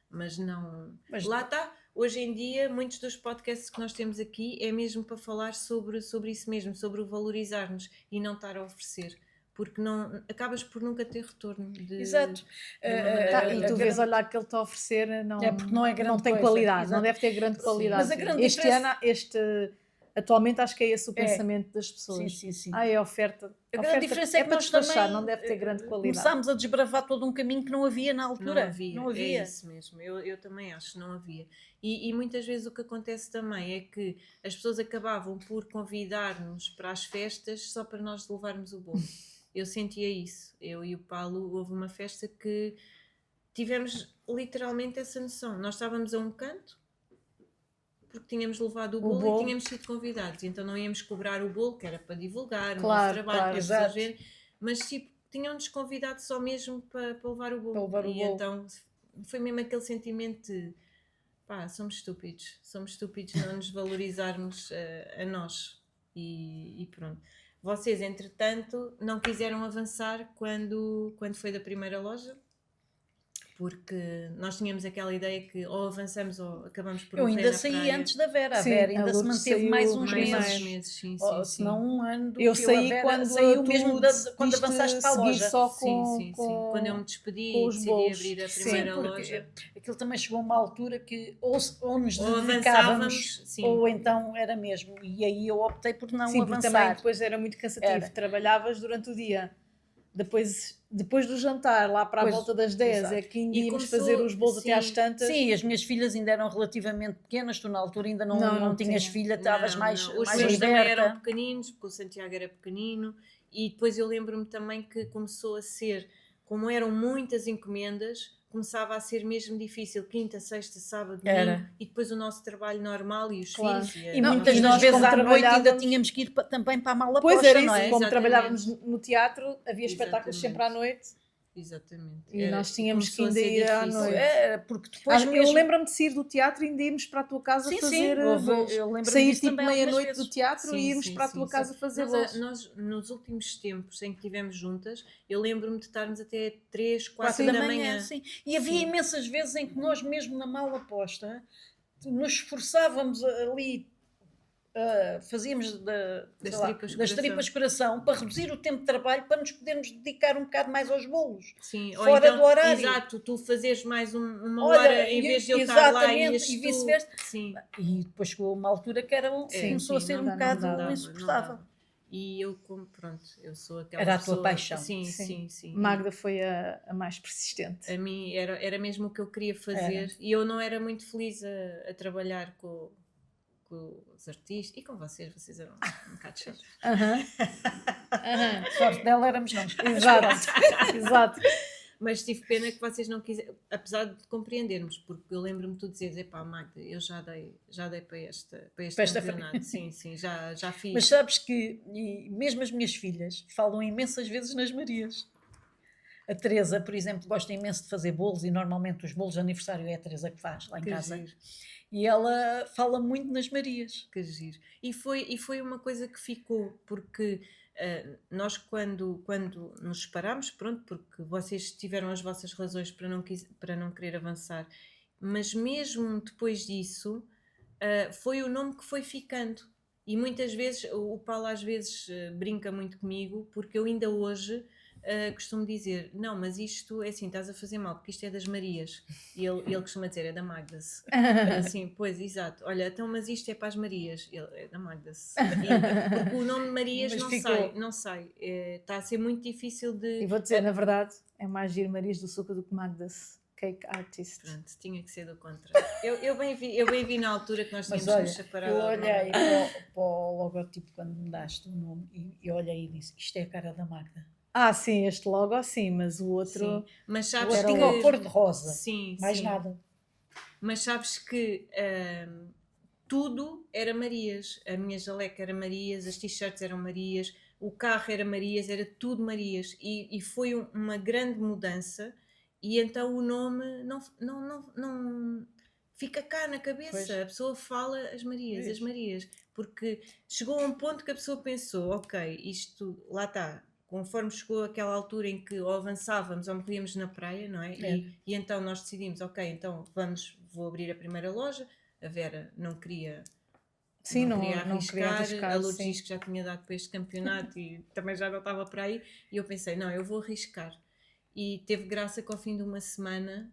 Mas não. Mas- Lá está. Hoje em dia, muitos dos podcasts que nós temos aqui é mesmo para falar sobre isso mesmo, sobre o valorizar-nos e não estar a oferecer. Porque não, acabas por nunca ter retorno. Exato. E tu vês, olha, aquele que está a oferecer não, É porque não é grande não tem coisa. qualidade, Exato. não deve ter grande qualidade. Mas a grande este diferença- ano, atualmente acho que é esse o pensamento das pessoas. Sim. É oferta. A grande diferença é que para nós despachar, também não deve ter grande qualidade. começámos a desbravar todo um caminho que não havia na altura. Não havia. É isso mesmo. Eu também acho que não havia. E muitas vezes o que acontece também é que as pessoas acabavam por convidar-nos para as festas só para nós levarmos o bolo. Eu sentia isso. Eu e o Paulo, houve uma festa que tivemos literalmente essa noção. Nós estávamos a um canto porque tínhamos levado o bolo e tínhamos sido convidados. Então não íamos cobrar o bolo, que era para divulgar o nosso trabalho, para as pessoas verem. Mas tipo, tinham-nos convidado só mesmo para levar o bolo. Então foi mesmo aquele sentimento de somos estúpidos não nos valorizarmos a nós. E pronto. Vocês, entretanto, não quiseram avançar quando foi da primeira loja? Porque nós tínhamos aquela ideia que ou avançamos ou acabamos por Eu morrer ainda na saí praia. antes da Vera. Sim, A Vera a ainda se Lourdes manteve saiu mais uns mais meses. Sim. Se não um ano. Eu que saí a Vera quando saiu tu mesmo quando decidiste avançaste para a seguir loja. só Sim. Quando eu me despedi com e os decidi bolos. abrir a Sim, primeira porque loja. aquilo também chegou a uma altura que ou nos Ou dedicávamos avançávamos, sim. ou então era mesmo. E aí eu optei por não Sim, porque avançar. também depois era muito cansativo. Era. Trabalhavas durante o dia. Depois do jantar, lá para a Pois, volta das 10, exato. é que ainda E íamos começou- fazer os bolos até às tantas. Sim, as minhas filhas ainda eram relativamente pequenas, tu na altura ainda não tinhas tinha. filha, estavas Não, mais não. Os mais meus também eram liberta. pequeninos, porque o Santiago era pequenino, e depois eu lembro-me também que começou a ser, como eram muitas encomendas, começava a ser mesmo difícil, quinta, sexta, sábado, domingo, Era. e depois o nosso trabalho normal e os Claro. filhos. E Não, muitas e das nós, vezes como à noite ainda trabalhávamos- tínhamos que ir também para a mala Pois posta, era isso, não é? como Exatamente. trabalhávamos no teatro, havia espetáculos Exatamente. sempre à noite. exatamente. E nós tínhamos que começou a ainda ser ir à difícil. noite. Porque depois Eu mesmo... lembro-me de sair do teatro e ainda irmos para a tua casa Sim, fazer sim, bolos. eu lembro-me Sair disso tipo também algumas meia-noite vezes. do teatro e irmos para a tua casa fazer bolos. Nós, nos últimos tempos em que estivemos juntas, eu lembro-me de estarmos até 3, 4 4 da manhã. Sim. E havia imensas vezes em que nós mesmo na mala posta nos esforçávamos ali, fazíamos das tripas coração para reduzir o tempo de trabalho, para nos podermos dedicar um bocado mais aos bolos. Sim, fora então, do horário. Exato, tu fazeres mais uma hora em vez de eu estar lá e vice-versa. Sim. E depois chegou uma altura que começou a ser um bocado insuportável. E eu, pronto, eu sou aquela Era pessoa... a tua paixão. Sim. Magda foi a mais persistente. A mim era mesmo o que eu queria fazer. E eu não era muito feliz a trabalhar com os artistas e com vocês eram um bocado chatos. Sorte dela éramos nós. Exato. Mas tive pena que vocês não quiserem, apesar de compreendermos, porque eu lembro-me de tu dizeres, epá, Magda, eu já dei para este campeonato. Sim, já fiz. Mas sabes que, e mesmo as minhas filhas falam imensas vezes nas Marias. A Teresa, por exemplo, gosta imenso de fazer bolos e normalmente os bolos de aniversário é a Teresa que faz lá em casa. Giro. E ela fala muito nas Marias. Que giro. E foi uma coisa que ficou, porque nós quando nos separámos, pronto, porque vocês tiveram as vossas razões para não querer avançar, mas mesmo depois disso, foi o nome que foi ficando. E muitas vezes, o Paulo às vezes brinca muito comigo, porque eu ainda hoje... costumo dizer, não, mas isto é assim, estás a fazer mal, porque isto é das Marias. E ele costuma dizer, é da Magdas. Assim, pois, exato. Olha, então, mas isto é para as Marias. Ele é da Magdas. Porque o nome Marias não sai. Está a ser muito difícil de... E vou dizer, na verdade, é mais giro Marias do Suco do que Magdas Cake Artist. Pronto, tinha que ser do contrário. Eu bem vi na altura que nós tínhamos que nos separar. Eu olhei para o logotipo quando me daste o nome e olhei e disse, isto é a cara da Magda. Sim, este logo sim, mas o outro... Sim. Mas sabes era que... uma cor de rosa. Sim, mais nada. Mas sabes que tudo era Marias. A minha jaleca era Marias, as t-shirts eram Marias, o carro era Marias, era tudo Marias. E foi uma grande mudança. E então o nome não fica cá na cabeça. Pois. A pessoa fala as Marias. Porque chegou a um ponto que a pessoa pensou, ok, isto, lá está. Conforme chegou aquela altura em que ou avançávamos ou morríamos na praia, não é? E então nós decidimos, ok, então vou abrir a primeira loja. A Vera não queria arriscar. A Lourdes diz que já tinha dado para este campeonato e também já não estava para aí. E eu pensei, não, eu vou arriscar. E teve graça que ao fim de uma semana,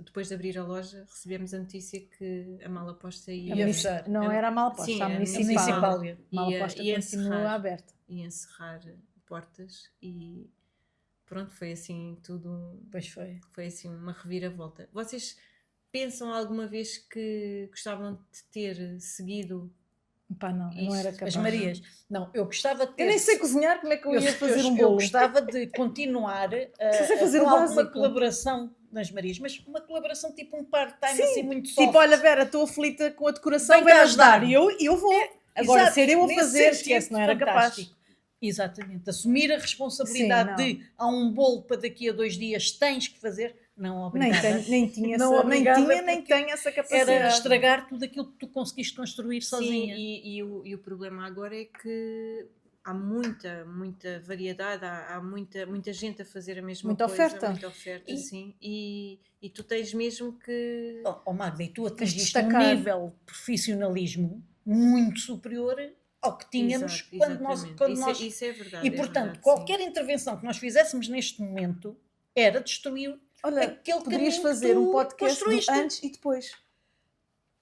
depois de abrir a loja, recebemos a notícia que a mala posta ia fechar. Não era a mala posta, sim, a municipal. A mala posta continua aberta. E encerrar portas e pronto, foi assim tudo. Pois foi. Foi assim uma reviravolta. Vocês pensam alguma vez que gostavam de ter seguido? Pá, não era capaz. As Marias. Não, eu gostava de ter... Eu nem sei cozinhar, como é que eu ia fazer um bolo? Eu gostava de continuar fazer com alguma colaboração nas Marias, mas uma colaboração tipo um part-time assim muito soft. Tipo, olha Vera, estou aflita com a decoração, vem ajudar. E eu vou. Agora, exato, ser eu a fazer, esquece, não era capaz. Exatamente. Assumir a responsabilidade de há um bolo para daqui a 2 dias tens que fazer. Não, obrigada. Nem tinha essa capacidade. Era estragar tudo aquilo que tu conseguiste construir sozinha. Sim, e o problema agora é que há muita variedade, há muita gente a fazer a mesma coisa. Muita oferta, sim. E tu tens mesmo que... Magda, e tu atingiste um nível de profissionalismo muito superior ao que tínhamos quando nós... Isso é verdade. E, portanto, qualquer intervenção que nós fizéssemos neste momento era destruir aquele poderias fazer um podcast do antes e depois.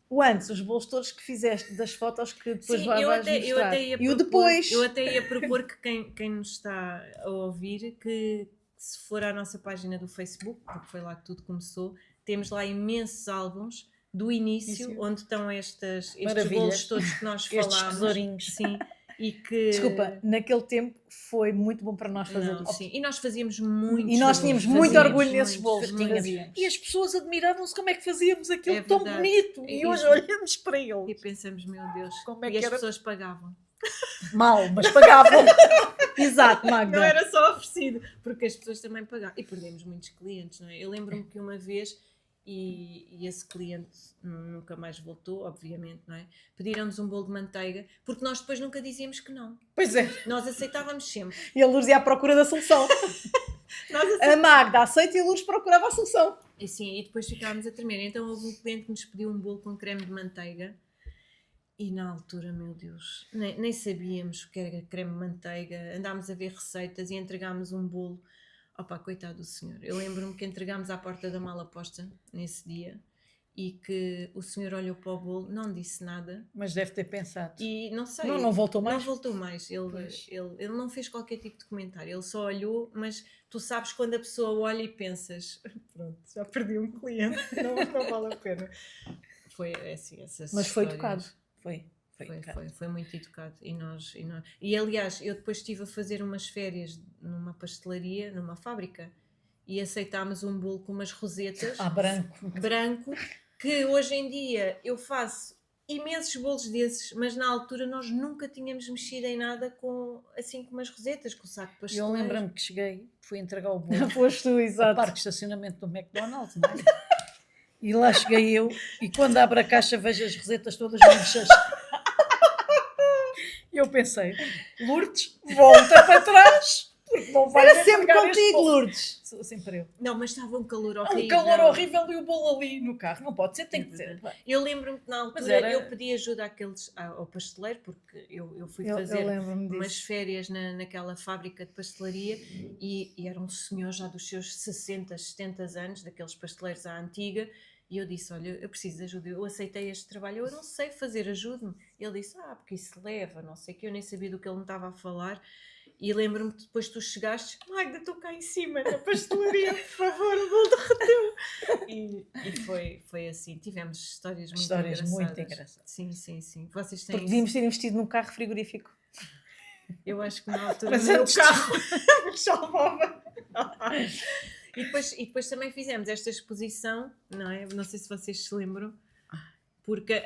O antes, os bolos todos que fizeste, das fotos que depois vais mostrar. E o depois. Eu até ia propor que quem nos está a ouvir, que se for à nossa página do Facebook, porque foi lá que tudo começou, temos lá imensos álbuns do início, onde estão estes bolos todos que nós falámos. Estes tesourinhos. Sim. E que... Desculpa, naquele tempo foi muito bom para nós fazer isso. Sim. E nós fazíamos muito. E nós tínhamos muito orgulho nesses bolos. E as pessoas admiravam-se como é que fazíamos aquilo tão bonito. E hoje olhamos para ele. E pensamos, meu Deus, como é que as pessoas pagavam. Mal, mas pagavam. Exato, Magda. Não era só oferecido, porque as pessoas também pagavam. E perdemos muitos clientes, não é? Eu lembro-me que uma vez, e esse cliente nunca mais voltou, obviamente, não é? Pediram-nos um bolo de manteiga, porque nós depois nunca dizíamos que não. Pois é. Nós aceitávamos sempre. E a Lourdes ia à procura da solução. A Magda aceita e a Lourdes procurava a solução. E sim, e depois ficávamos a tremer. Então houve um cliente que nos pediu um bolo com creme de manteiga. E na altura, meu Deus, nem sabíamos o que era creme de manteiga, andámos a ver receitas e entregámos um bolo. Opa, coitado do senhor. Eu lembro-me que entregámos à porta da mala posta nesse dia e que o senhor olhou para o bolo, não disse nada. Mas deve ter pensado. E não sei. Não voltou mais? Não voltou mais. Ele não fez qualquer tipo de comentário. Ele só olhou, mas tu sabes quando a pessoa olha e pensas, pronto, já perdi um cliente, não vale a pena. Foi assim, essas Mas foi histórias. tocado. Foi muito educado e aliás eu depois estive a fazer umas férias numa pastelaria, numa fábrica e aceitámos um bolo com umas rosetas branco que hoje em dia eu faço imensos bolos desses, mas na altura nós nunca tínhamos mexido em nada com umas rosetas, com o saco de pasteleiro. Eu lembro-me que cheguei, fui entregar o bolo Foste tu, exato. no parque de estacionamento do McDonald's, não é? E lá cheguei eu e quando abro a caixa vejo as rosetas todas manchas. E eu pensei, Lourdes, volta para trás, porque não vai Era sempre entregar este contigo, bolo. Lourdes. Sempre eu. Não, mas estava um calor Há horrível. um calor horrível e o bolo ali no carro. Não pode ser, tem que ser. Eu lembro-me que na altura eu pedi ajuda ao pasteleiro, porque eu fui fazer umas férias naquela fábrica de pastelaria e era um senhor já dos seus 60, 70 anos, daqueles pasteleiros à antiga, e eu disse, olha, eu preciso de ajuda, eu aceitei este trabalho, eu não sei fazer, ajude-me. Ele disse, porque isso leva, não sei o que, eu nem sabia do que ele me estava a falar. E lembro-me que depois tu chegaste, Magda, estou cá em cima na pastelaria, por favor, o bolo derreteu. E foi assim, tivemos histórias muito engraçadas. Sim. Vocês têm Porque devíamos ter investido num carro frigorífico. Eu acho que na altura Mas o antes carro me salvava. E depois também fizemos esta exposição, não é? Não sei se vocês se lembram, porque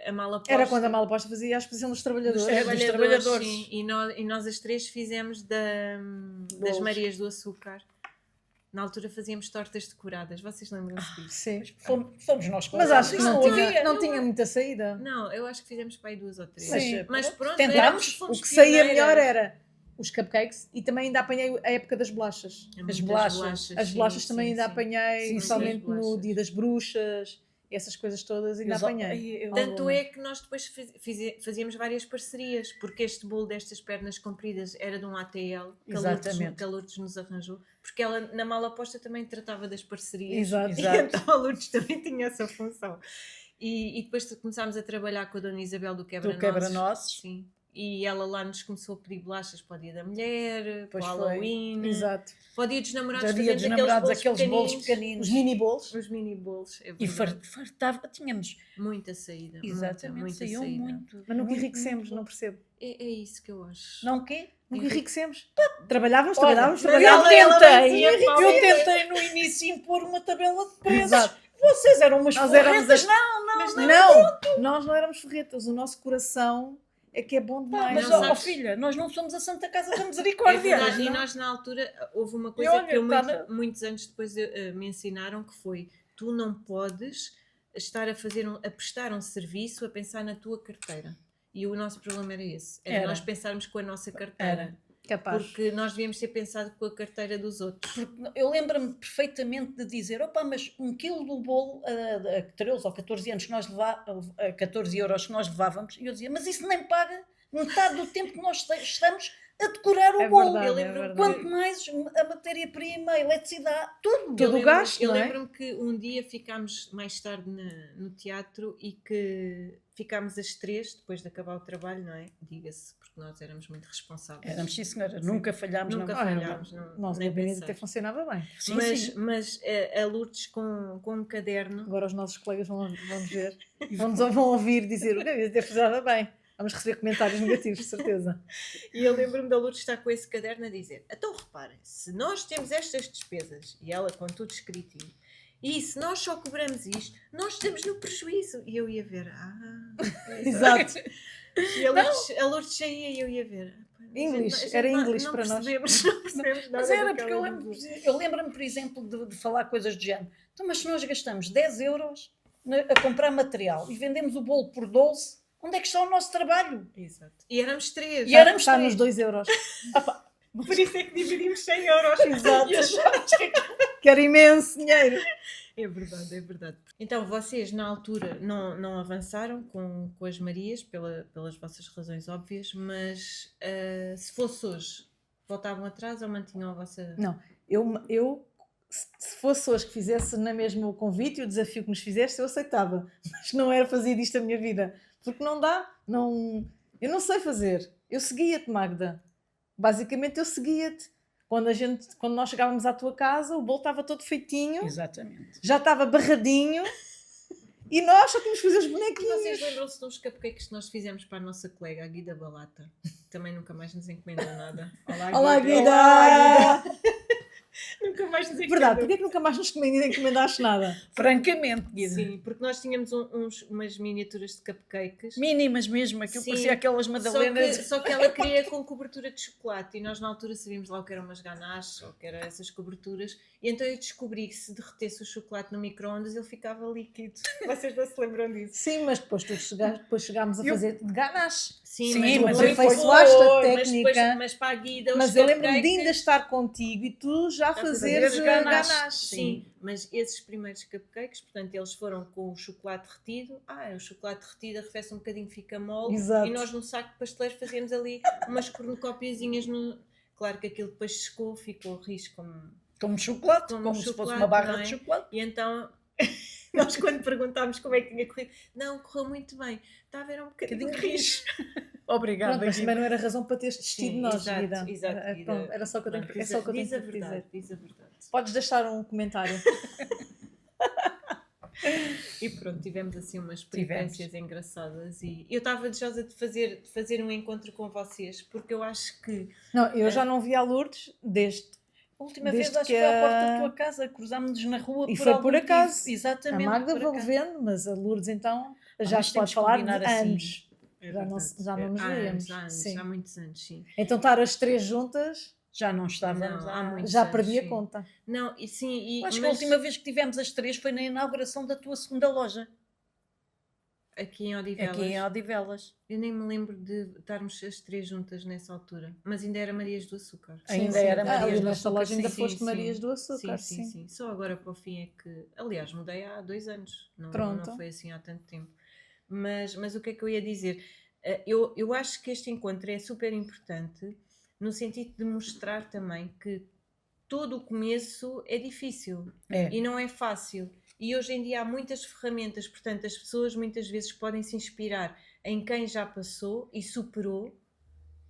a Mala Posta... Era quando a Mala Posta fazia a exposição dos trabalhadores. Dos trabalhadores. Sim. E nós as três fizemos das Marias do Açúcar. Na altura fazíamos tortas decoradas. Vocês lembram-se disso? Sim. Fomos nós com Mas acho que não tinha muita saída. Não, eu acho que fizemos para aí 2 ou 3. Sim. Mas pronto, tentámos. O que saía melhor era os cupcakes e também ainda apanhei a época das bolachas. As bolachas. As bolachas também ainda apanhei, principalmente no dia das bruxas, essas coisas todas ainda apanhei. Tanto é que nós depois fazíamos várias parcerias, porque este bolo destas pernas compridas era de um ATL que a Lourdes nos arranjou, porque ela na Mala Posta também tratava das parcerias. Exato. E então a Lourdes também tinha essa função. E depois começámos a trabalhar com a Dona Isabel do Quebra-Nozes. Sim. E ela lá nos começou a pedir bolachas para o Dia da Mulher, para o Halloween, para o Dia dos Namorados, aqueles bolos pequeninos, os mini bolos. Os mini bolos. E fartava, tínhamos muita saída. Exatamente, muita saiu saída. Muito. Mas nunca enriquecemos, não percebo. É isso que eu acho. Não o quê? Nunca enriquecemos. Trabalhávamos. Eu tentei no início impor uma tabela de preços. Exato. Vocês eram umas ferretas. Nós não éramos ferretas. O nosso coração é que é bom demais. Mas, filha, nós não somos a Santa Casa da Misericórdia. E nós, na altura, houve uma coisa muitos anos depois me ensinaram, que foi: tu não podes estar a prestar um serviço a pensar na tua carteira. E o nosso problema era esse. Era nós pensarmos com a nossa carteira. Capaz. Porque nós devíamos ter pensado com a carteira dos outros. Porque eu lembro-me perfeitamente de dizer: mas 1 quilo do bolo a 13 ou 14 anos que nós levávamos, a 14 euros que nós levávamos, e eu dizia: mas isso nem paga metade do tempo que nós estamos a decorar o bolo. Quanto mais a matéria-prima, a eletricidade, tudo. O gasto. Eu lembro-me que um dia ficámos mais tarde no teatro e que ficámos às 3, depois de acabar o trabalho, não é? Diga-se, porque nós éramos muito responsáveis. Éramos, sim, senhora. Nunca falhámos. Nosso gabinete até funcionava bem. Mas a Lourdes com um caderno... Agora os nossos colegas vão ver e vão ouvir dizer: o gabinete até funcionava bem. Vamos receber comentários negativos, de certeza. E eu lembro-me da Lourdes estar com esse caderno a dizer: então reparem, se nós temos estas despesas, e ela com tudo escritinho, e se nós só cobramos isto, nós estamos no prejuízo. E eu ia ver, Exato. E a Lourdes saía e eu ia ver. Era inglês para nós. Não percebemos nada. Mas era porque eu lembro-me, por exemplo, de falar coisas do género. Então, mas se nós gastamos 10 euros a comprar material e vendemos o bolo por 12, onde é que está o nosso trabalho? Exato. E éramos 3. Está nos 2 euros. Por isso é que dividimos 100 euros. Exato. Que era imenso dinheiro. É verdade, é verdade. Então, vocês na altura não avançaram com as Marias, pelas vossas razões óbvias, mas se fosse hoje, voltavam atrás ou mantinham a vossa... Não, eu se fosse hoje que fizesse na mesma o convite e o desafio que nos fizeste, eu aceitava. Mas não era fazer disto a minha vida. Porque não dá. Eu não sei fazer. Eu seguia-te, Magda. Basicamente eu seguia-te. Quando nós chegávamos à tua casa, o bolo estava todo feitinho. Exatamente. Já estava barradinho. E nós só tínhamos que fazer os bonequinhos. Vocês lembram-se de uns cupcakes que nós fizemos para a nossa colega, a Guida Balata? Também nunca mais nos encomendou nada. Olá, Guida! Olá, Guida! Nunca mais nos encomendou. Verdade, porquê que nunca mais nos encomendaste nada? Francamente, Guida. Sim, porque nós tínhamos umas miniaturas de cupcakes. Mínimas mesmo, aquilo parecia aquelas madalenas. Só que ela queria com cobertura de chocolate e nós na altura sabíamos lá o que eram umas ganaches ou que eram essas coberturas e então eu descobri que se derretesse o chocolate no micro-ondas ele ficava líquido. Vocês não se lembram disso? Sim, mas depois chegámos a fazer de ganache. Sim, mas foi, afeiçoaste a técnica. Mas para a Guida, mas eu lembro-me de ainda estar contigo e tu já fazeres ganache. Sim, mas esses primeiros cupcakes, portanto, eles foram com o chocolate derretido. O chocolate derretido arrefece um bocadinho, fica mole. Exato. E nós no saco de pasteleiro fazíamos ali umas cornucópiazinhas no... Claro que aquilo depois secou, ficou rijo como chocolate, como se fosse uma barra de chocolate. E então... Nós quando perguntámos como é que tinha corrido, não, correu muito bem, está a ver um bocadinho rijo. Obrigada. Pronto, mas também não era razão para teres desistido de nós, exato, Guida. Exato, Guida. Pronto, era só o que eu tenho, Diz a verdade. Podes deixar um comentário. E pronto, tivemos assim umas peripécias engraçadas e eu estava desejosa de fazer um encontro com vocês, porque eu acho que... Não, eu já não vi a Lourdes A última vez acho que foi à porta da tua casa, cruzámos-nos na rua e foi por acaso. Exatamente. A Magda vou vendo, mas a Lourdes então já se pode falar de anos. Já não nos víamos. Há muitos anos, sim. Então estar as 3 juntas já não estávamos há muitos já anos, perdi a sim. conta. Não, e sim, acho que a última vez que tivemos as 3 foi na inauguração da tua segunda loja. Aqui em Odivelas. Eu nem me lembro de estarmos as 3 juntas nessa altura, mas ainda era Marias do Açúcar. Ainda era Marias do nesta Açúcar. Loja ainda foste Marias do Açúcar. Sim. Só agora para o fim é que... Aliás, mudei há 2 anos. Não foi assim há tanto tempo. Mas o que é que eu ia dizer? Eu acho que este encontro é super importante no sentido de mostrar também que todo o começo é difícil e não é fácil. E hoje em dia há muitas ferramentas, portanto as pessoas muitas vezes podem se inspirar em quem já passou e superou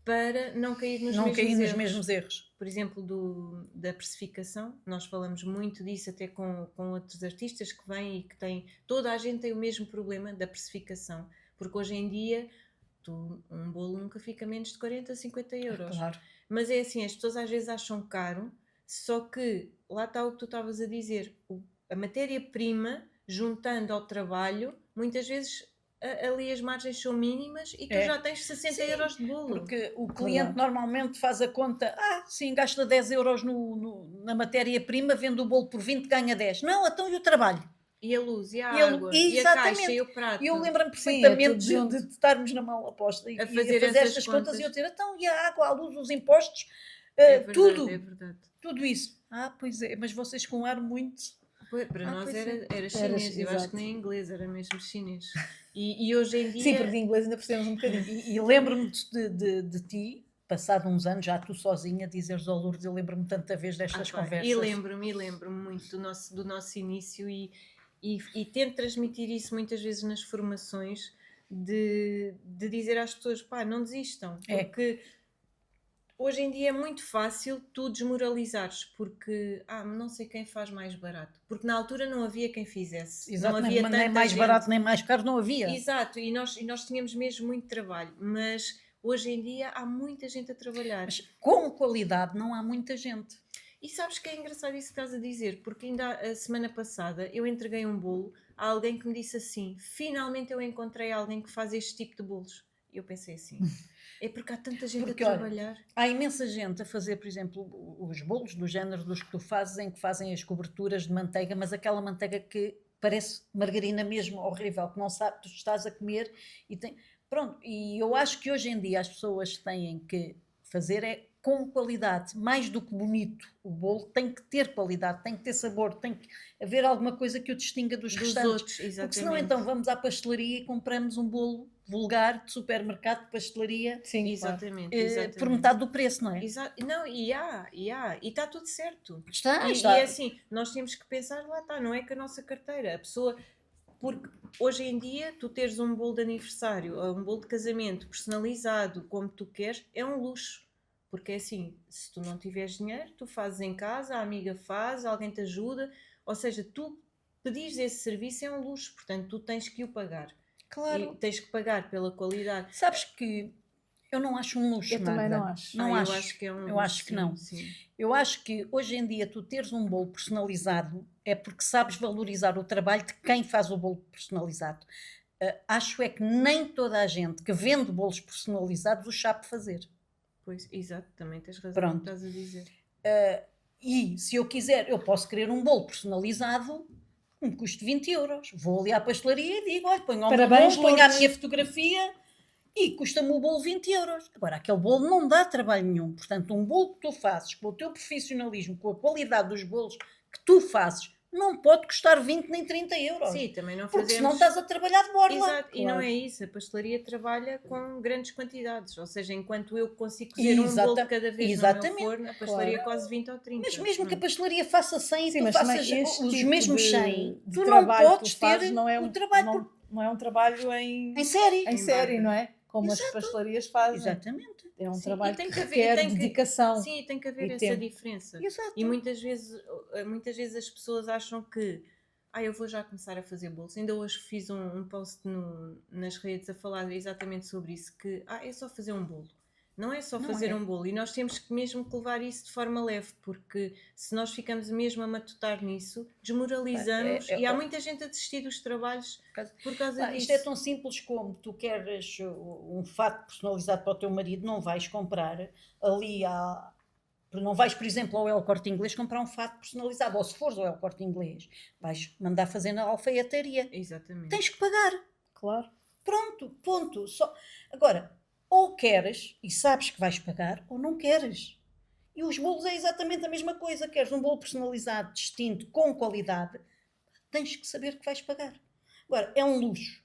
para não cair nos mesmos erros. Por exemplo, da precificação, nós falamos muito disso até com outros artistas que vêm e que têm... Toda a gente tem o mesmo problema da precificação, porque hoje em dia um bolo nunca fica menos de 40, 50 euros. Claro. Mas é assim, as pessoas às vezes acham caro, só que lá está o que tu estavas a dizer, a matéria-prima, juntando ao trabalho, muitas vezes ali as margens são mínimas e tu já tens 60 euros de bolo. Porque o cliente normalmente faz a conta, sim, gasta 10 euros na matéria-prima, vende o bolo por 20, ganha 10. Não, então e o trabalho? E a luz, e a água, e a caixa, e o prato. E eu lembro-me perfeitamente de estarmos na mala oposta e a fazer estas contas e eu dizer, então, e a água, a luz, os impostos, tudo. É verdade. Tudo isso. Pois é, mas vocês com ar muito... Para nós era chinês, eu acho que nem inglês, era mesmo chinês. E hoje em dia... Sim, porque inglês ainda percebemos um bocadinho. E lembro-me de ti, passado uns anos, já tu sozinha, dizeres ao Lourdes, eu lembro-me tanta vez destas conversas. E lembro-me muito do nosso início e tento transmitir isso muitas vezes nas formações, de dizer às pessoas, não desistam, porque... Hoje em dia é muito fácil tu desmoralizares, porque não sei quem faz mais barato. Porque na altura não havia quem fizesse. Exato, não havia nem mais barato nem mais caro, não havia. Exato, e nós tínhamos mesmo muito trabalho. Mas hoje em dia há muita gente a trabalhar. Mas com qualidade não há muita gente. E sabes que é engraçado isso que estás a dizer? Porque ainda a semana passada eu entreguei um bolo a alguém que me disse assim, finalmente eu encontrei alguém que faz este tipo de bolos. E eu pensei assim, é porque há tanta gente Porque, a olha, trabalhar. Há imensa gente a fazer, por exemplo, os bolos do género dos que tu fazes, em que fazem as coberturas de manteiga, mas aquela manteiga que parece margarina mesmo, horrível, que não sabe, tu estás a comer e tem... Pronto, e eu acho que hoje em dia as pessoas têm que fazer é com qualidade, mais do que bonito. O bolo tem que ter qualidade, tem que ter sabor, tem que haver alguma coisa que o distinga dos restantes. Outros, exatamente. Porque senão então vamos à pastelaria e compramos um bolo vulgar de supermercado, de pastelaria, Sim, exatamente, por metade do preço, não é? Não, e está tudo certo. Está. E é assim, nós temos que pensar, lá está, não é que a nossa carteira, a pessoa, porque hoje em dia tu teres um bolo de aniversário ou um bolo de casamento personalizado como tu queres, é um luxo. Porque é assim, se tu não tiveres dinheiro, tu fazes em casa, a amiga faz, alguém te ajuda, ou seja, tu pedires esse serviço é um luxo, portanto tu tens que o pagar. Claro. E tens que pagar pela qualidade. Sabes que eu não acho um luxo, Eu também Magda. não acho. Não acho. Eu acho que é um Eu luxo, acho que não. Sim. Eu acho que hoje em dia tu teres um bolo personalizado é porque sabes valorizar o trabalho de quem faz o bolo personalizado. Acho é que nem toda a gente que vende bolos personalizados o sabe fazer. Pois, exato, também tens razão. Pronto. No que estás a dizer. E se eu quiser, eu posso querer um bolo personalizado que me custe 20 euros. Vou ali à pastelaria e digo, olha, ponho ao meu Parabéns, bolo, ponho a Lourdes. minha fotografia e custa-me o bolo 20 euros. Agora, aquele bolo não dá trabalho nenhum. Portanto, um bolo que tu fazes com o teu profissionalismo, com a qualidade dos bolos que tu fazes, não pode custar 20 nem 30 euros. Sim, também não Porque fazemos... senão estás a trabalhar de borla. Exato, e não Claro. é isso, a pastelaria trabalha com grandes quantidades, ou seja, enquanto eu consigo cozer um bolo de cada vez Exatamente. no meu forno, a pastelaria é quase 20 ou 30. Mas mesmo que a Pronto. pastelaria faça 100 e Sim, tu mas também faças este os tipo mesmos de 100, tu não trabalho que podes tu fazes ter não é o trabalho não é um trabalho em série. em série, barca. não é? Como Exato. as pastelarias fazem. Exatamente. É um Sim, trabalho e tem que que haver- requer tem que- dedicação. Sim, tem que haver E essa tempo. diferença. Exato. E muitas vezes as pessoas acham que eu vou já começar a fazer bolos. Ainda hoje fiz um post nas redes a falar exatamente sobre isso, que é só fazer um bolo. Não é só Não fazer é. um bolo. E nós temos que mesmo que levar isso de forma leve, porque se nós ficamos mesmo a matutar nisso, desmoralizamos. E há muita gente a desistir dos trabalhos por causa disso. Isto é tão simples como tu queres um fato personalizado para o teu marido, não vais comprar ali não vais, por exemplo, ao El Corte Inglês comprar um fato personalizado, ou se fores ao El Corte Inglês, vais mandar fazer na alfaiataria. Exatamente. Tens que pagar. Claro. Pronto, ponto. Agora, ou queres e sabes que vais pagar, ou não queres. E os bolos é exatamente a mesma coisa. Queres um bolo personalizado, distinto, com qualidade, tens que saber que vais pagar. Agora, é um luxo.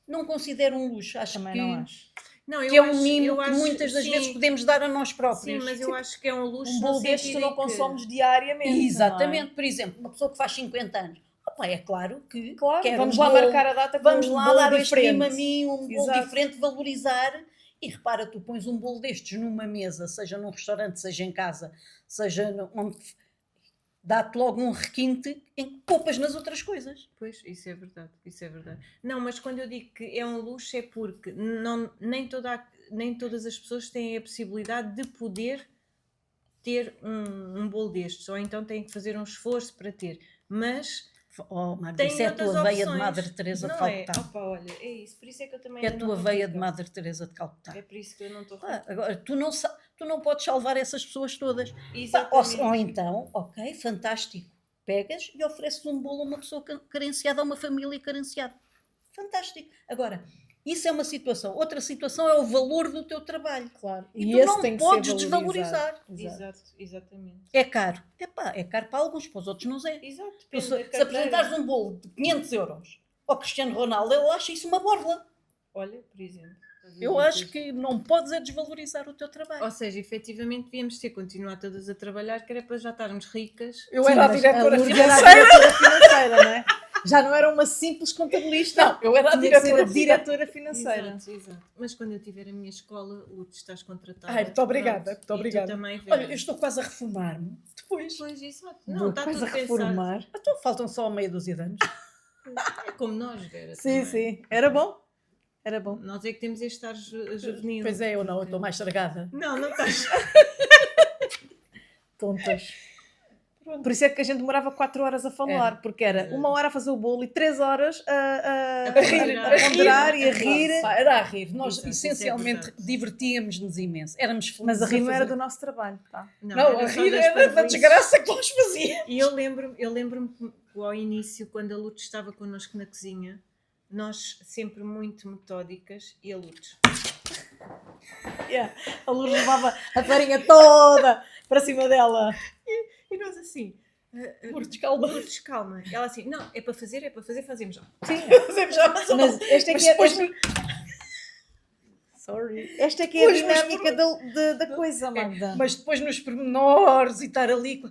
Não considero um luxo. Acho Também que, não acho. Não, que é um mimo que muitas das sim, vezes podemos dar a nós Sim, próprios. mas eu acho que é um luxo Um no bolo destes tu sentido não em que- consomes diariamente. Exatamente. Por exemplo, uma pessoa que faz 50 anos. Opa, é claro que Claro, quer vamos um lá bolo, marcar a data com vamos um lá bolo dar o diferente. estima a mim, um bolo Exato. diferente, valorizar. E repara, tu pões um bolo destes numa mesa, seja num restaurante, seja em casa, seja onde dá-te logo um requinte em que poupas nas outras coisas. Pois, isso é verdade, isso é verdade. Não, mas quando eu digo que é um luxo é porque nem todas as pessoas têm a possibilidade de poder ter um bolo destes, ou então têm que fazer um esforço para ter, mas Oh, Magda, tem isso é a outras tua veia de opções. Madre Teresa de Não é? Calcutá. Opa, olha, é isso, por isso é que eu também É a ainda tua não veia estou de Madre Teresa de Calcutá. É por isso que eu não estou Agora, tu não podes salvar essas pessoas todas. Exatamente. Ou então, ok, fantástico, pegas e ofereces um bolo a uma pessoa carenciada, a uma família carenciada. Fantástico. Agora, isso é uma situação. Outra situação é o valor do teu trabalho. Claro. E tu esse não tem que podes ser desvalorizar. Exato. Exatamente. É caro. É caro para alguns, para os outros não é. Exato, Tu, depende se da carteira. apresentares um bolo de 500 euros ao Cristiano Ronaldo, ele acha isso uma borla. Olha, por exemplo. Eu acho que não podes é desvalorizar o teu trabalho. Ou seja, efetivamente devíamos ter continuado todas a trabalhar, que era para já estarmos ricas. Eu Sim, era a mas diretora Lourdes financeira. era a diretora financeira, não é? Já não era uma simples contabilista. Não, eu era a Tinha que ser diretora a diretora financeira. Exato. Mas quando eu tiver a minha escola, Lourdes, estás contratada. Ai, muito obrigada, Pronto. muito obrigada. E tu também, Olha, Vera. eu estou quase a reformar-me. Depois. Pois, exato. Vou Não, está quase tudo a pensado. reformar. Então faltam só meia dúzia de anos. É como nós, Vera. Sim, também. sim. Era bom. Era bom. Nós é que temos este ar juvenil. Pois é, eu não, eu estou mais estragada. Não, não estás. Tontas. Por isso é que a gente demorava 4 horas a falar, porque era 1 hora a fazer o bolo e 3 horas a ponderar. ponderar e a rir. Pá, era a rir. Nós, Exato, essencialmente, isso é verdade. divertíamos-nos imenso. Éramos felizes. Mas a rir não era fazer. do nosso trabalho, tá? Não, a era só rir das era da parvoíces. desgraça que nós fazíamos. E eu lembro-me que ao início, quando a Lourdes estava connosco na cozinha, nós sempre muito metódicas e a Lourdes. Yeah. A Lourdes levava a farinha toda para cima dela. E nós assim, Lourdes, calma. Lourdes, calma. Ela assim, não, é para fazer, fazemos já. Sim, Fazemos já, mas mas esta é mas que é... depois Sorry. Esta é que é a Pois, mas dinâmica da coisa, Magda. Mas depois nos pormenores e estar ali.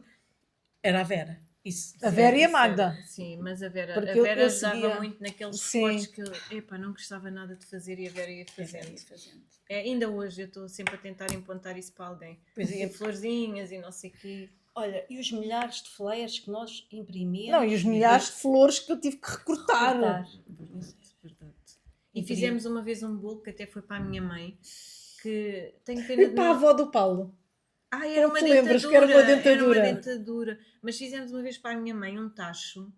Era a Vera. Isso. A Vera e a Isso Magda. era- Sim, mas a Vera, Porque a eu Vera seguia- ajudava muito naqueles Sim. spots que eu não gostava nada de fazer e a Vera ia fazendo. Fazendo. Ainda hoje eu estou sempre a tentar empontar isso para alguém. Pois é. E florzinhas e não sei o quê. Olha, e os milhares de flyers que nós imprimíamos. Não, e os milhares de flores que eu tive que recortar. Verdade. E fizemos uma vez um bolo que até foi para a minha mãe, que tenho E pena de para a não... avó do Paulo. Era Não uma te dentadura. lembras que era uma dentadura? Era uma dentadura. Mas fizemos uma vez para a minha mãe um tacho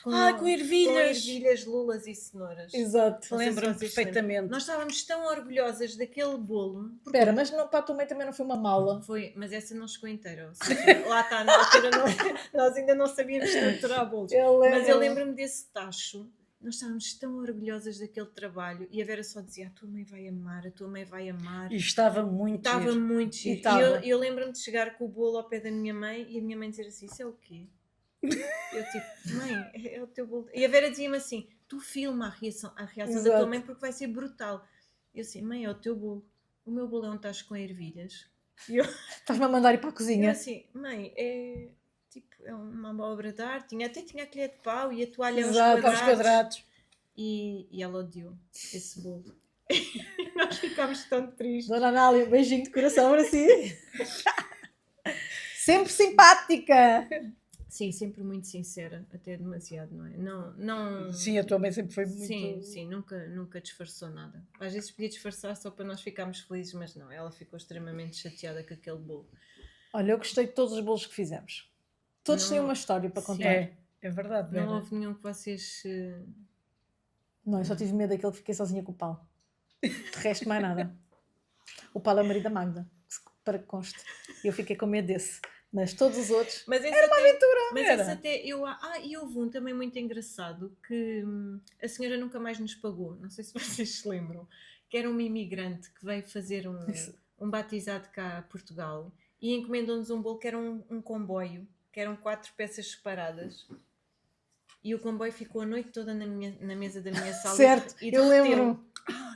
com Com ervilhas. Com ervilhas, lulas e cenouras. Exato. Não sei se Lembro-me vocês perfeitamente. Nós estávamos tão orgulhosas daquele bolo. Espera, mas não, para a tua mãe também não foi uma mala? Foi, mas essa não chegou inteira. Ou seja, lá está, na altura nós ainda não sabíamos estruturar bolos. Mas eu lembro-me desse tacho. Nós estávamos tão orgulhosas daquele trabalho e a Vera só dizia: a tua mãe vai amar, a tua mãe vai amar. E estava muito Estava giro. muito giro. estava. E eu lembro-me de chegar com o bolo ao pé da minha mãe e a minha mãe dizer assim: isso é o quê? Eu tipo, mãe, é o teu bolo. E a Vera dizia-me assim: tu filma a reação da tua Exato. mãe porque vai ser brutal. Eu assim: mãe, é o teu bolo. O meu bolo é um tacho com ervilhas. E eu Estás-me a mandar ir para a eu cozinha. assim: mãe, é uma obra de arte. Até tinha a colher de pau e a toalha Exato, aos Aos quadrados. E ela odiou esse bolo. Nós ficámos tão tristes. Dona Anália, um beijinho de coração para si. Sempre simpática. Sim, sempre muito sincera, até demasiado, não é? Não... Sim, a tua mãe sempre foi muito. Sim, nunca disfarçou nada. Às vezes podia disfarçar só para nós ficarmos felizes, mas não, ela ficou extremamente chateada com aquele bolo. Olha, eu gostei de todos os bolos que fizemos. Todos Não. têm uma história para contar. É verdade, Vera. Não houve nenhum que vocês... Não, eu só tive medo daquele que fiquei sozinha com o Paulo. De resto, mais nada. O Paulo é o marido da Magda, para que conste. Eu fiquei com medo desse. Mas todos os outros... Mas era uma aventura! Mas era. esse até... E houve um também muito engraçado que a senhora nunca mais nos pagou. Não sei se vocês se lembram. Que era uma imigrante que veio fazer um batizado cá a Portugal e encomendou-nos um bolo que era um comboio, que eram 4 peças separadas. E o comboio ficou a noite toda na mesa da minha sala. Certo, e eu derreteu. lembro.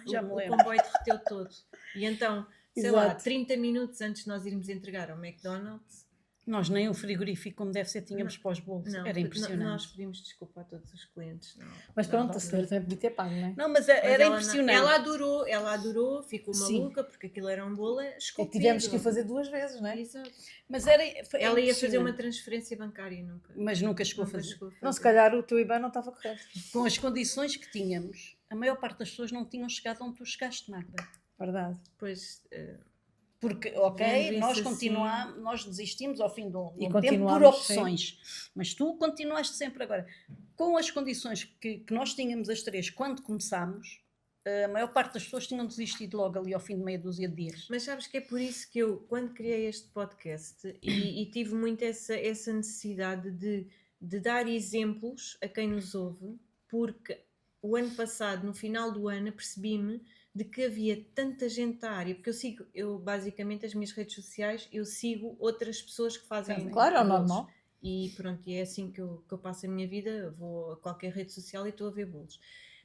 Já me O lembro. comboio derreteu todo. E então, sei lá, Exato. 30 minutos antes de nós irmos entregar ao McDonald's, Nós nem um frigorífico como deve ser tínhamos para os bolos. não, Era impressionante. nós pedimos desculpa a todos os clientes. Não. Mas pronto, Não, a senhora também podia ter pago, não é? Não, mas Mas era ela não- impressionante. Ela adorou, ficou Sim. maluca, porque aquilo era um bolo É que esculpido. tivemos que o fazer 2 vezes, não é? Exato. Mas Ela ia fazer uma impressionante. transferência bancária nunca. Mas nunca chegou a Nunca fazer. chegou a fazer. Não, se calhar o teu IBAN não estava correto. Com as condições que tínhamos, a maior parte das pessoas não tinham chegado onde tu chegaste, Magda. Verdade. Pois, Porque, Vendo ok, isso nós assim- continuámos, nós desistimos ao fim de um E tempo por continuámos, opções. Mas tu continuaste sempre agora. Com as condições que nós tínhamos as três quando começámos, a maior parte das pessoas tinham desistido logo ali ao fim de meia dúzia de dias. mas sabes que é por isso que eu, quando criei este podcast, e tive muito essa necessidade de dar exemplos a quem nos ouve, porque o ano passado, no final do ano, percebi-me de que havia tanta gente da área, porque eu basicamente as minhas redes sociais, eu sigo outras pessoas que fazem Claro, é o bolos. normal. E pronto, e é assim que eu passo a minha vida, eu vou a qualquer rede social e estou a ver bolos.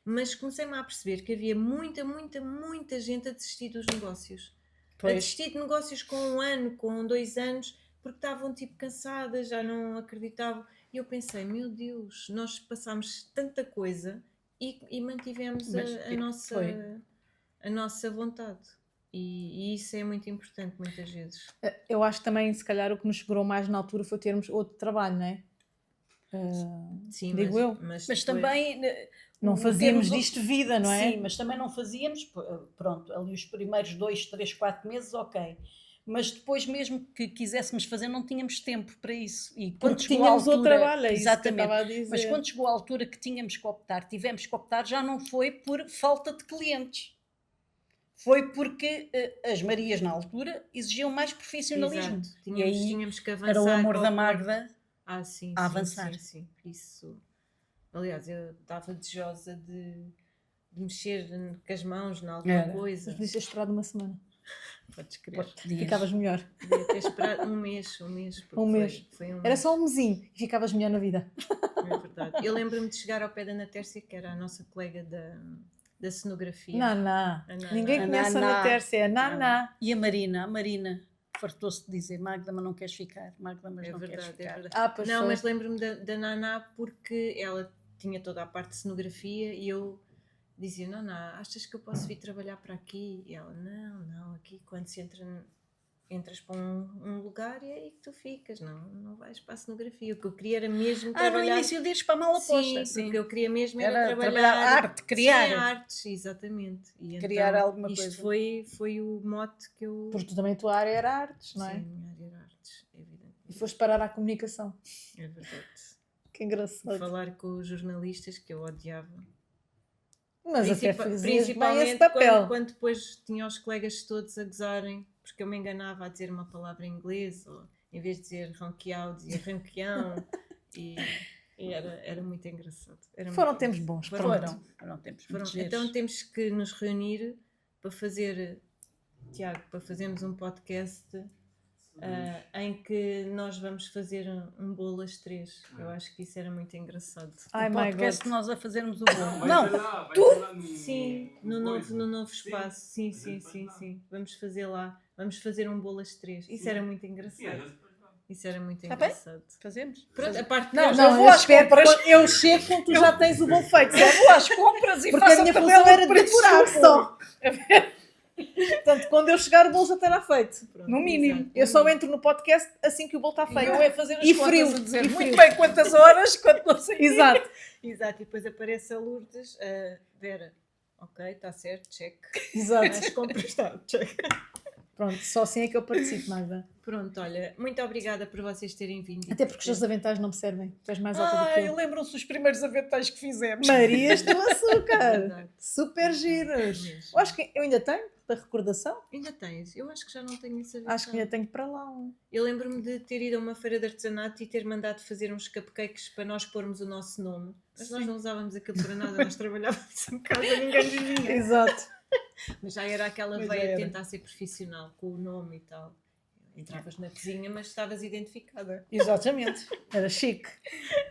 Mas comecei-me a perceber que havia muita gente a desistir dos negócios. A desistir de negócios com 1 ano, com 2 anos, porque estavam tipo cansadas, já não acreditavam. E eu pensei, meu Deus, nós passámos tanta coisa e mantivemos Mas a nossa vontade. E isso é muito importante muitas vezes. Eu acho que também, se calhar, o que nos segurou mais na altura foi termos outro trabalho, não é? Sim, Digo eu. Mas depois- também... Não fazíamos termos- disto vida, não é? Sim, mas também não fazíamos, pronto, ali os primeiros 2, 3, 4 meses, ok. Mas depois mesmo que quiséssemos fazer, não tínhamos tempo para isso. E quando Porque chegou a tínhamos outro altura, trabalho, é isso que eu exatamente. estava a dizer. Mas quando chegou a altura que tínhamos que optar, tivemos que optar, já não foi por falta de clientes. foi porque as Marias na altura exigiam mais profissionalismo. Exato. E aí Tínhamos que avançar. era o amor para da Magda sim, a avançar. Sim. Isso. Aliás, eu estava desejosa de mexer com as mãos em alguma Era. Mas coisa. podias ter esperado uma semana. Podes crer. Ficavas melhor. Podia ter esperado um mês. porque Um mês. Foi um Era mês. só um mesinho e ficavas melhor na vida. É verdade. Eu lembro-me de chegar ao pé da Ana Tércia, que era a nossa colega da cenografia. Naná. A Naná. Ninguém A conhece a Naná. Ana Tércia, é Naná. E a Marina fartou-se de dizer: Magda, mas não queres ficar, Magda, mas É não queres verdade, é ficar. verdade. Ah, pois Não, foi. mas lembro-me da Naná porque ela tinha toda a parte de cenografia e eu dizia: Naná, achas que eu posso vir trabalhar para aqui? E ela: não, aqui quando se entras para um lugar e é aí que tu ficas, não vais para a cenografia. O que eu queria era mesmo No trabalhar. início dizes para a mala posta. Sim, porque eu queria mesmo era Era trabalhar arte, criar. Sim, artes, exatamente. E Criar então, alguma isto coisa. foi o mote que eu... Porque tu também a tua área era artes, não é? Sim, a minha área era artes, evidente. E foste parar à comunicação. É verdade. Que E engraçado. falar com os jornalistas que eu odiava. Mas até fazias bem esse Principalmente papel. quando depois tinha os colegas todos a gozarem, porque eu me enganava a dizer uma palavra em inglês, ou em vez de dizer ronqueau, dizia ranqueão, e era muito engraçado. Foram muito tempos engraçado. bons. Pronto. Foram tempos Foram- muito giros. Então temos que nos reunir para fazer, Tiago, para fazermos um podcast em que nós vamos fazer um bolo às 3. Eu acho que isso era muito engraçado. Ai, O my podcast God. nós a fazermos o bolo. Vai Não, ser lá, vai tu- ser lá Sim, no novo Sim. espaço. Sim. Vamos fazer lá. Vamos fazer um bolo às 3. Isso era muito engraçado. Isso era muito Tá bem? engraçado. fazemos. Pronto, a parte Não, que não, eu vou às espero que compras. quando eu chego quando tu já tens o bolo feito. Eu vou às compras e Porque faço a minha tabela função era preços decorar do só. Portanto, quando eu chegar o bolo já estará feito. Pronto, no mínimo. exato. Eu só entro no podcast assim que o bolo está E feito. eu é fazer as E contas frio, a dizer e muito frio. bem quantas horas, quanto não sei. Exato. Exato, e depois aparece a Lourdes, Vera, ok, está certo, check. Exato. As compras estão, check. Pronto, só assim é que eu participo, Magda. Pronto, olha, muito obrigada por vocês terem vindo. Até porque os teus aventais não me servem. Tu és mais alta do que Ai, eu. lembram-se dos primeiros aventais que fizemos. Marias do açúcar. Verdade. Super giros. Mesmo. Eu acho que eu ainda tenho, da recordação. Ainda tens? Eu acho que já não tenho essa Acho que ainda tenho para lá um. Eu lembro-me de ter ido a uma feira de artesanato e ter mandado fazer uns cupcakes para nós pormos o nosso nome. Mas nós não usávamos aquilo para nada, nós trabalhávamos em casa, ninguém dizia. Exato. Mas já era aquela Mas veia já de era. tentar ser profissional com o nome e tal. Entravas na cozinha, mas estavas identificada. Exatamente. Era chique.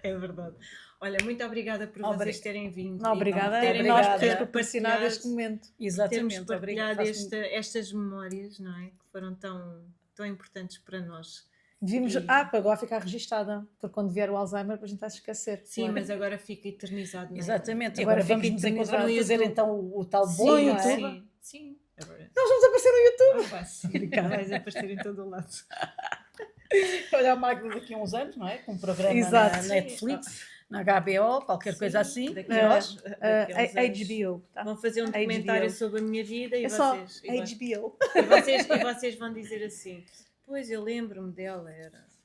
É verdade. Olha, muito obrigada por Obrigada. vocês terem vindo. Não, obrigada terem a nós por obrigada. teres proporcionado este momento. termos Exatamente. partilhado Obrigado. estas memórias, não é? Que foram tão importantes para nós. Vimos. E- Ah, para agora ficar registada. Porque quando vier o Alzheimer, a gente vai se esquecer. Sim, Claro. mas agora fica eternizado. Não é? Exatamente. E Agora agora vamos fica nos encontrar eternizado a no fazer YouTube. então o tal Sim, bolo, não é? sim, sim. Agora. Nós vamos aparecer no YouTube. Vai sim, vais aparecer em todo o lado. Olha a Magda daqui a uns anos, não é? Com um programa Exato. na Netflix, na HBO, qualquer coisa assim. Daqui É, a uns- daqui a uns anos. HBO. Tá? Vão fazer um HBO. documentário sobre a minha vida e É só vocês. HBO. E vocês vão dizer assim: pois eu lembro-me dela,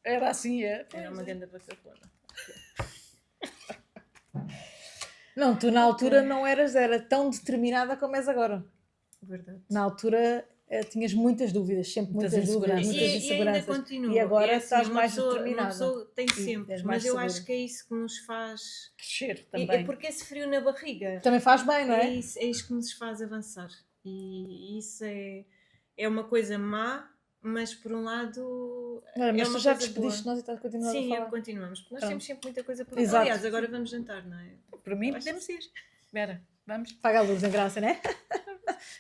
Era assim, é. era uma grande bacafona. Não, tu na altura não era tão determinada como és agora. Verdade. Na altura tinhas muitas dúvidas, sempre muitas, Muitas dúvidas, inseguranças. muitas E ainda inseguranças. continua. E agora É assim, estás uma mais pessoa- determinada. Uma pessoa tem sempre, és mas mais eu segura. acho que é isso que nos faz. Crescer É também. porque esse frio na barriga. Também faz bem, não é? É isso que nos faz avançar. E isso é uma coisa má, mas por um lado. Olha, mas é tu uma já coisa despediste boa. nós e estás a continuar Sim, a falar. continuamos. Porque nós Pronto. temos sempre muita coisa para Exato. falar. Aliás, agora vamos jantar, não é? Para mim, podemos ir. Vera, vamos. Paga a luz em graça, não é?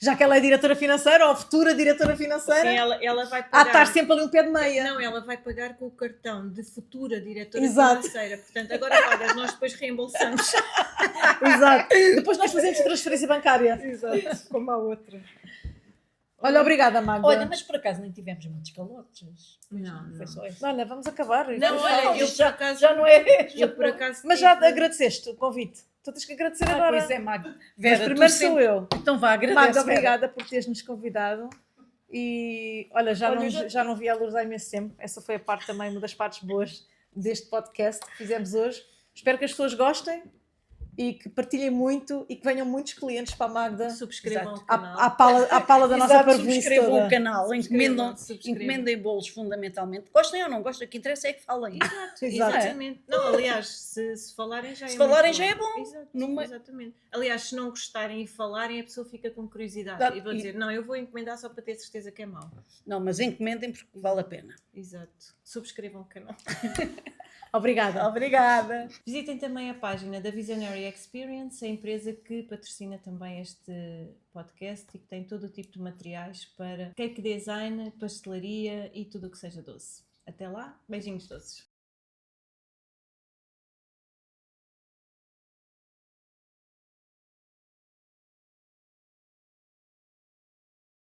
Já que ela é diretora financeira ou futura diretora financeira, Sim, ela vai há de pagar. estar sempre ali um pé de meia. Não, ela vai pagar com o cartão de futura diretora Exato. financeira. Portanto, agora pagas, nós depois reembolsamos. Exato. Depois nós fazemos transferência bancária. Exato, como a outra. Olha, obrigada, Magda. Olha, mas por acaso nem tivemos muitos calotes. Não, Foi não. só isso. Olha, vamos acabar. Não, olha, eu por já, acaso. já não é. Eu por acaso. Mas já tive- agradeceste o convite. Tu tens que agradecer Ah, agora. pois é, Magda. Mas Vera, primeiro tu sou sempre- eu. Então vá, agradece. Magda, Vera. obrigada por teres-nos convidado. E olha, já, Olha, não, já não vi a Lourdes há imenso tempo. Essa foi a parte também, uma das partes boas deste podcast que fizemos hoje. Espero que as pessoas gostem e que partilhem muito e que venham muitos clientes para a Magda. Subscrevam Exato. o canal. À pala da nossa parvoíce subscrevam toda. o canal, Subscrevam. encomendem bolos fundamentalmente. Gostem ou não gostem, o que interessa é que falem. Exato, Exato. exatamente. Não, aliás, se falarem já é Se muito falarem já é bom. Exato, Numa- exatamente. Aliás, se não gostarem e falarem, a pessoa fica com curiosidade Exato. e vou dizer, não, eu vou encomendar só para ter certeza que é mau. Não, mas encomendem porque vale a pena. Exato. Subscrevam o canal. Obrigada. Obrigada. Visitem também a página da Visionary Experience, a empresa que patrocina também este podcast e que tem todo o tipo de materiais para cake design, pastelaria e tudo o que seja doce. Até lá, beijinhos doces.